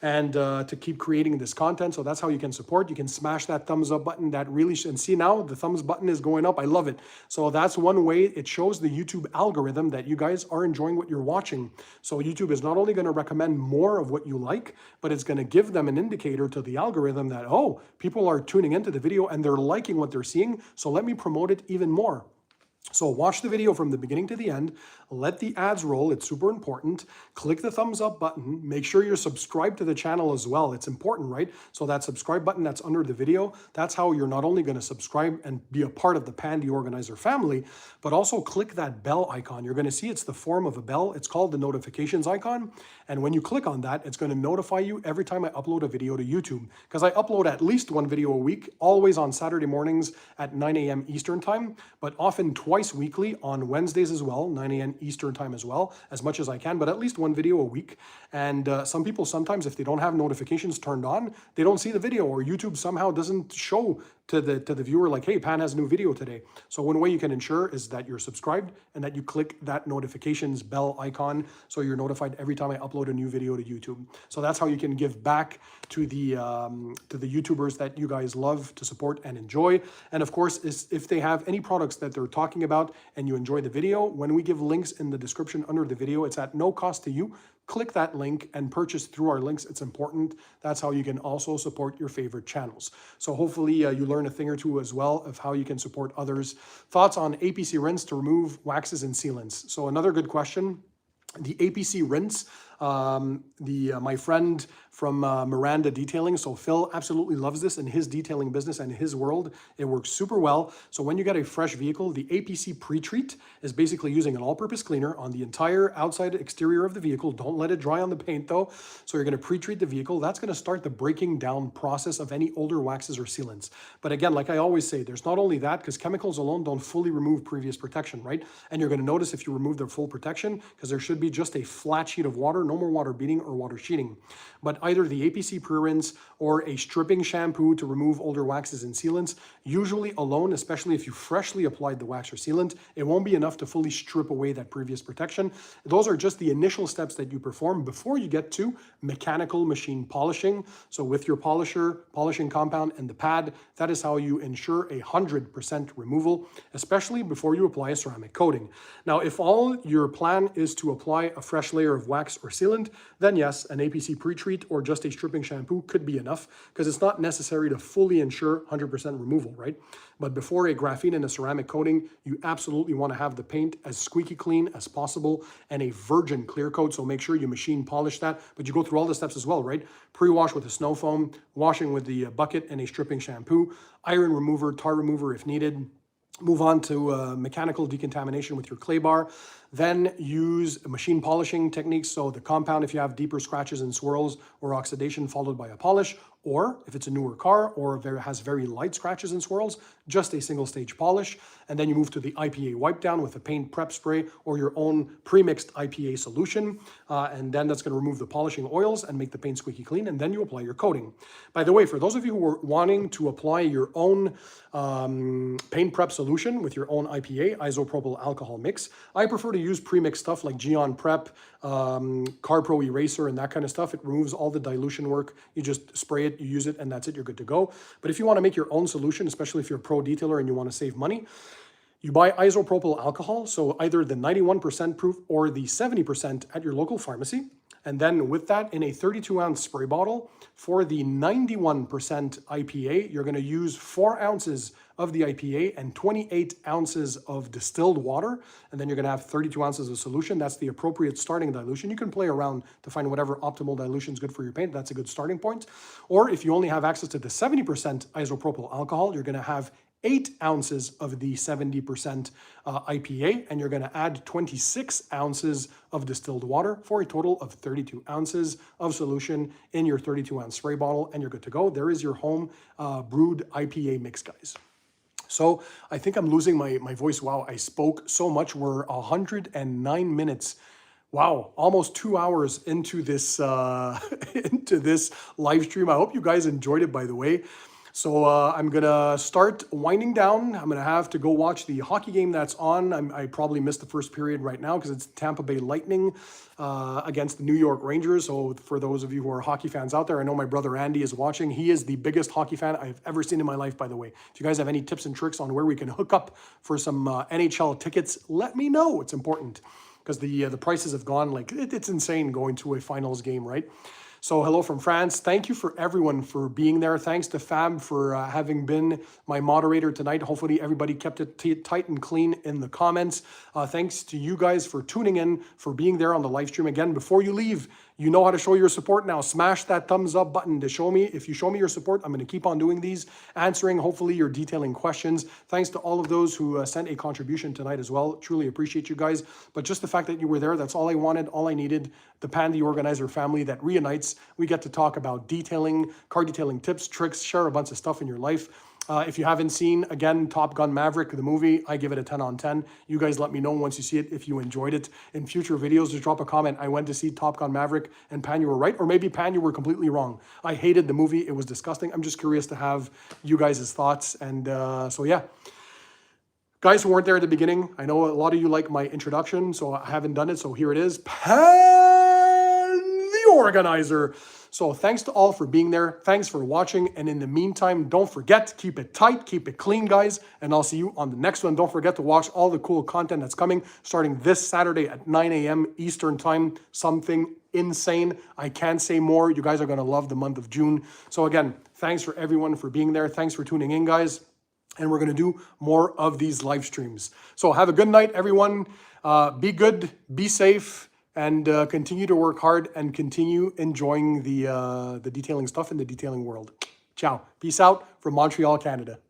And to keep creating this content. So that's how you can support. You can smash that thumbs up button. That really, and see now the thumbs button is going up. I love it. So that's one way it shows the YouTube algorithm that you guys are enjoying what you're watching. So YouTube is not only going to recommend more of what you like, but it's going to give them an indicator to the algorithm that, oh, people are tuning into the video and they're liking what they're seeing. So let me promote it even more. So watch the video from the beginning to the end, let the ads roll, it's super important, click the thumbs up button, make sure you're subscribed to the channel as well, it's important, right? So that subscribe button that's under the video, that's how you're not only going to subscribe and be a part of the Pan TheOrganizer family, but also click that bell icon. You're going to see it's the form of a bell, it's called the notifications icon, and when you click on that, it's going to notify you every time I upload a video to YouTube, because I upload at least one video a week, always on Saturday mornings at 9 a.m. Eastern time, but often twice weekly on Wednesdays as well, 9 a.m. Eastern time as well, as much as I can, but at least one video a week. And some people sometimes, if they don't have notifications turned on, they don't see the video, or YouTube somehow doesn't show to the viewer like, hey, Pan has a new video today. So one way you can ensure is that you're subscribed and that you click that notifications bell icon so you're notified every time I upload a new video to YouTube. So that's how you can give back to the YouTubers that you guys love to support and enjoy. And of course, if they have any products that they're talking about and you enjoy the video, when we give links in the description under the video, it's at no cost to you. Click that link and purchase through our links. It's important. That's how you can also support your favorite channels. So hopefully you learn a thing or two as well of how you can support others. Thoughts on APC rinse to remove waxes and sealants. So another good question. The APC rinse, my friend from Miranda Detailing, so Phil absolutely loves this in his detailing business and his world. It works super well. So when you get a fresh vehicle, the APC pre-treat is basically using an all-purpose cleaner on the entire outside exterior of the vehicle. Don't let it dry on the paint though. So you're going to pre-treat the vehicle. That's going to start the breaking down process of any older waxes or sealants. But again, like I always say, there's not only that, because chemicals alone don't fully remove previous protection, right? And you're going to notice if you remove the full protection, because there should be just a flat sheet of water, no more water beading or water sheeting. But either the APC pre-rinse or a stripping shampoo to remove older waxes and sealants, usually alone, especially if you freshly applied the wax or sealant, it won't be enough to fully strip away that previous protection. Those are just the initial steps that you perform before you get to mechanical machine polishing. So with your polisher, polishing compound, and the pad, that is how you ensure 100% removal, especially before you apply a ceramic coating. Now, if all your plan is to apply a fresh layer of wax or sealant, then yes, an APC pre-treat or just a stripping shampoo could be enough, because it's not necessary to fully ensure 100% removal, right? But before a graphene and a ceramic coating, you absolutely want to have the paint as squeaky clean as possible and a virgin clear coat. So make sure you machine polish that, but you go through all the steps as well, right? Pre-wash with a snow foam, washing with the bucket and a stripping shampoo, iron remover, tar remover if needed. Move on to mechanical decontamination with your clay bar. Then use machine polishing techniques. So the compound, if you have deeper scratches and swirls or oxidation, followed by a polish, or if it's a newer car or has very light scratches and swirls, just a single stage polish. And then you move to the IPA wipe down with a paint prep spray or your own pre-mixed IPA solution. And then that's going to remove the polishing oils and make the paint squeaky clean. And then you apply your coating. By the way, for those of you who are wanting to apply your own paint prep solution with your own IPA, isopropyl alcohol mix, I prefer to use pre-mixed stuff like Geon Prep, CarPro Eraser, and that kind of stuff. It removes all the dilution work. You just spray it, you use it, and that's it, you're good to go. But if you want to make your own solution, especially if you're a pro detailer and you want to save money, you buy isopropyl alcohol, so either the 91% proof or the 70% at your local pharmacy. And then with that, in a 32-ounce spray bottle, for the 91% IPA, you're going to use 4 ounces of the IPA and 28 ounces of distilled water. And then you're going to have 32 ounces of solution. That's the appropriate starting dilution. You can play around to find whatever optimal dilution is good for your paint. That's a good starting point. Or if you only have access to the 70% isopropyl alcohol, you're going to have 8 ounces of the 70% IPA, and you're going to add 26 ounces of distilled water for a total of 32 ounces of solution in your 32-ounce spray bottle, and you're good to go. There is your home brewed IPA mix, guys. So I think I'm losing my voice. Wow, I spoke so much. We're 109 minutes. Wow, almost 2 hours into this into this live stream. I hope you guys enjoyed it, by the way. So I'm going to start winding down. I'm going to have to go watch the hockey game that's on. I probably missed the first period right now because it's Tampa Bay Lightning against the New York Rangers. So for those of you who are hockey fans out there, I know my brother Andy is watching. He is the biggest hockey fan I've ever seen in my life, by the way. If you guys have any tips and tricks on where we can hook up for some NHL tickets, let me know. It's important because the prices have gone like, it's insane going to a finals game, right? So hello from France. Thank you for everyone for being there. Thanks to Fab for having been my moderator tonight. Hopefully everybody kept it tight and clean in the comments. Thanks to you guys for tuning in, for being there on the live stream. Again, before you leave, you know how to show your support now. Smash that thumbs up button to show me. If you show me your support, I'm going to keep on doing these, answering hopefully your detailing questions. Thanks to all of those who sent a contribution tonight as well. Truly appreciate you guys. But just the fact that you were there, that's all I wanted, all I needed. The Pan TheOrganizer family that reunites. We get to talk about detailing, car detailing tips, tricks, share a bunch of stuff in your life. If you haven't seen, again, Top Gun Maverick, the movie, I give it a 10 on 10. You guys let me know once you see it if you enjoyed it. In future videos, just drop a comment. I went to see Top Gun Maverick, and Pan, you were right. Or maybe, Pan, you were completely wrong. I hated the movie. It was disgusting. I'm just curious to have you guys' thoughts. And so, yeah. Guys who weren't there at the beginning, I know a lot of you like my introduction, so I haven't done it. So here it is. Pan TheOrganizer. So thanks to all for being there. Thanks for watching. And in the meantime, don't forget, keep it tight, keep it clean, guys. And I'll see you on the next one. Don't forget to watch all the cool content that's coming starting this Saturday at 9 a.m. Eastern time. Something insane. I can't say more. You guys are going to love the month of June. So again, thanks for everyone for being there. Thanks for tuning in, guys. And we're going to do more of these live streams. So have a good night, everyone. Be good, be safe, and continue to work hard and continue enjoying the detailing stuff in the detailing world. Ciao. Peace out from Montreal, Canada.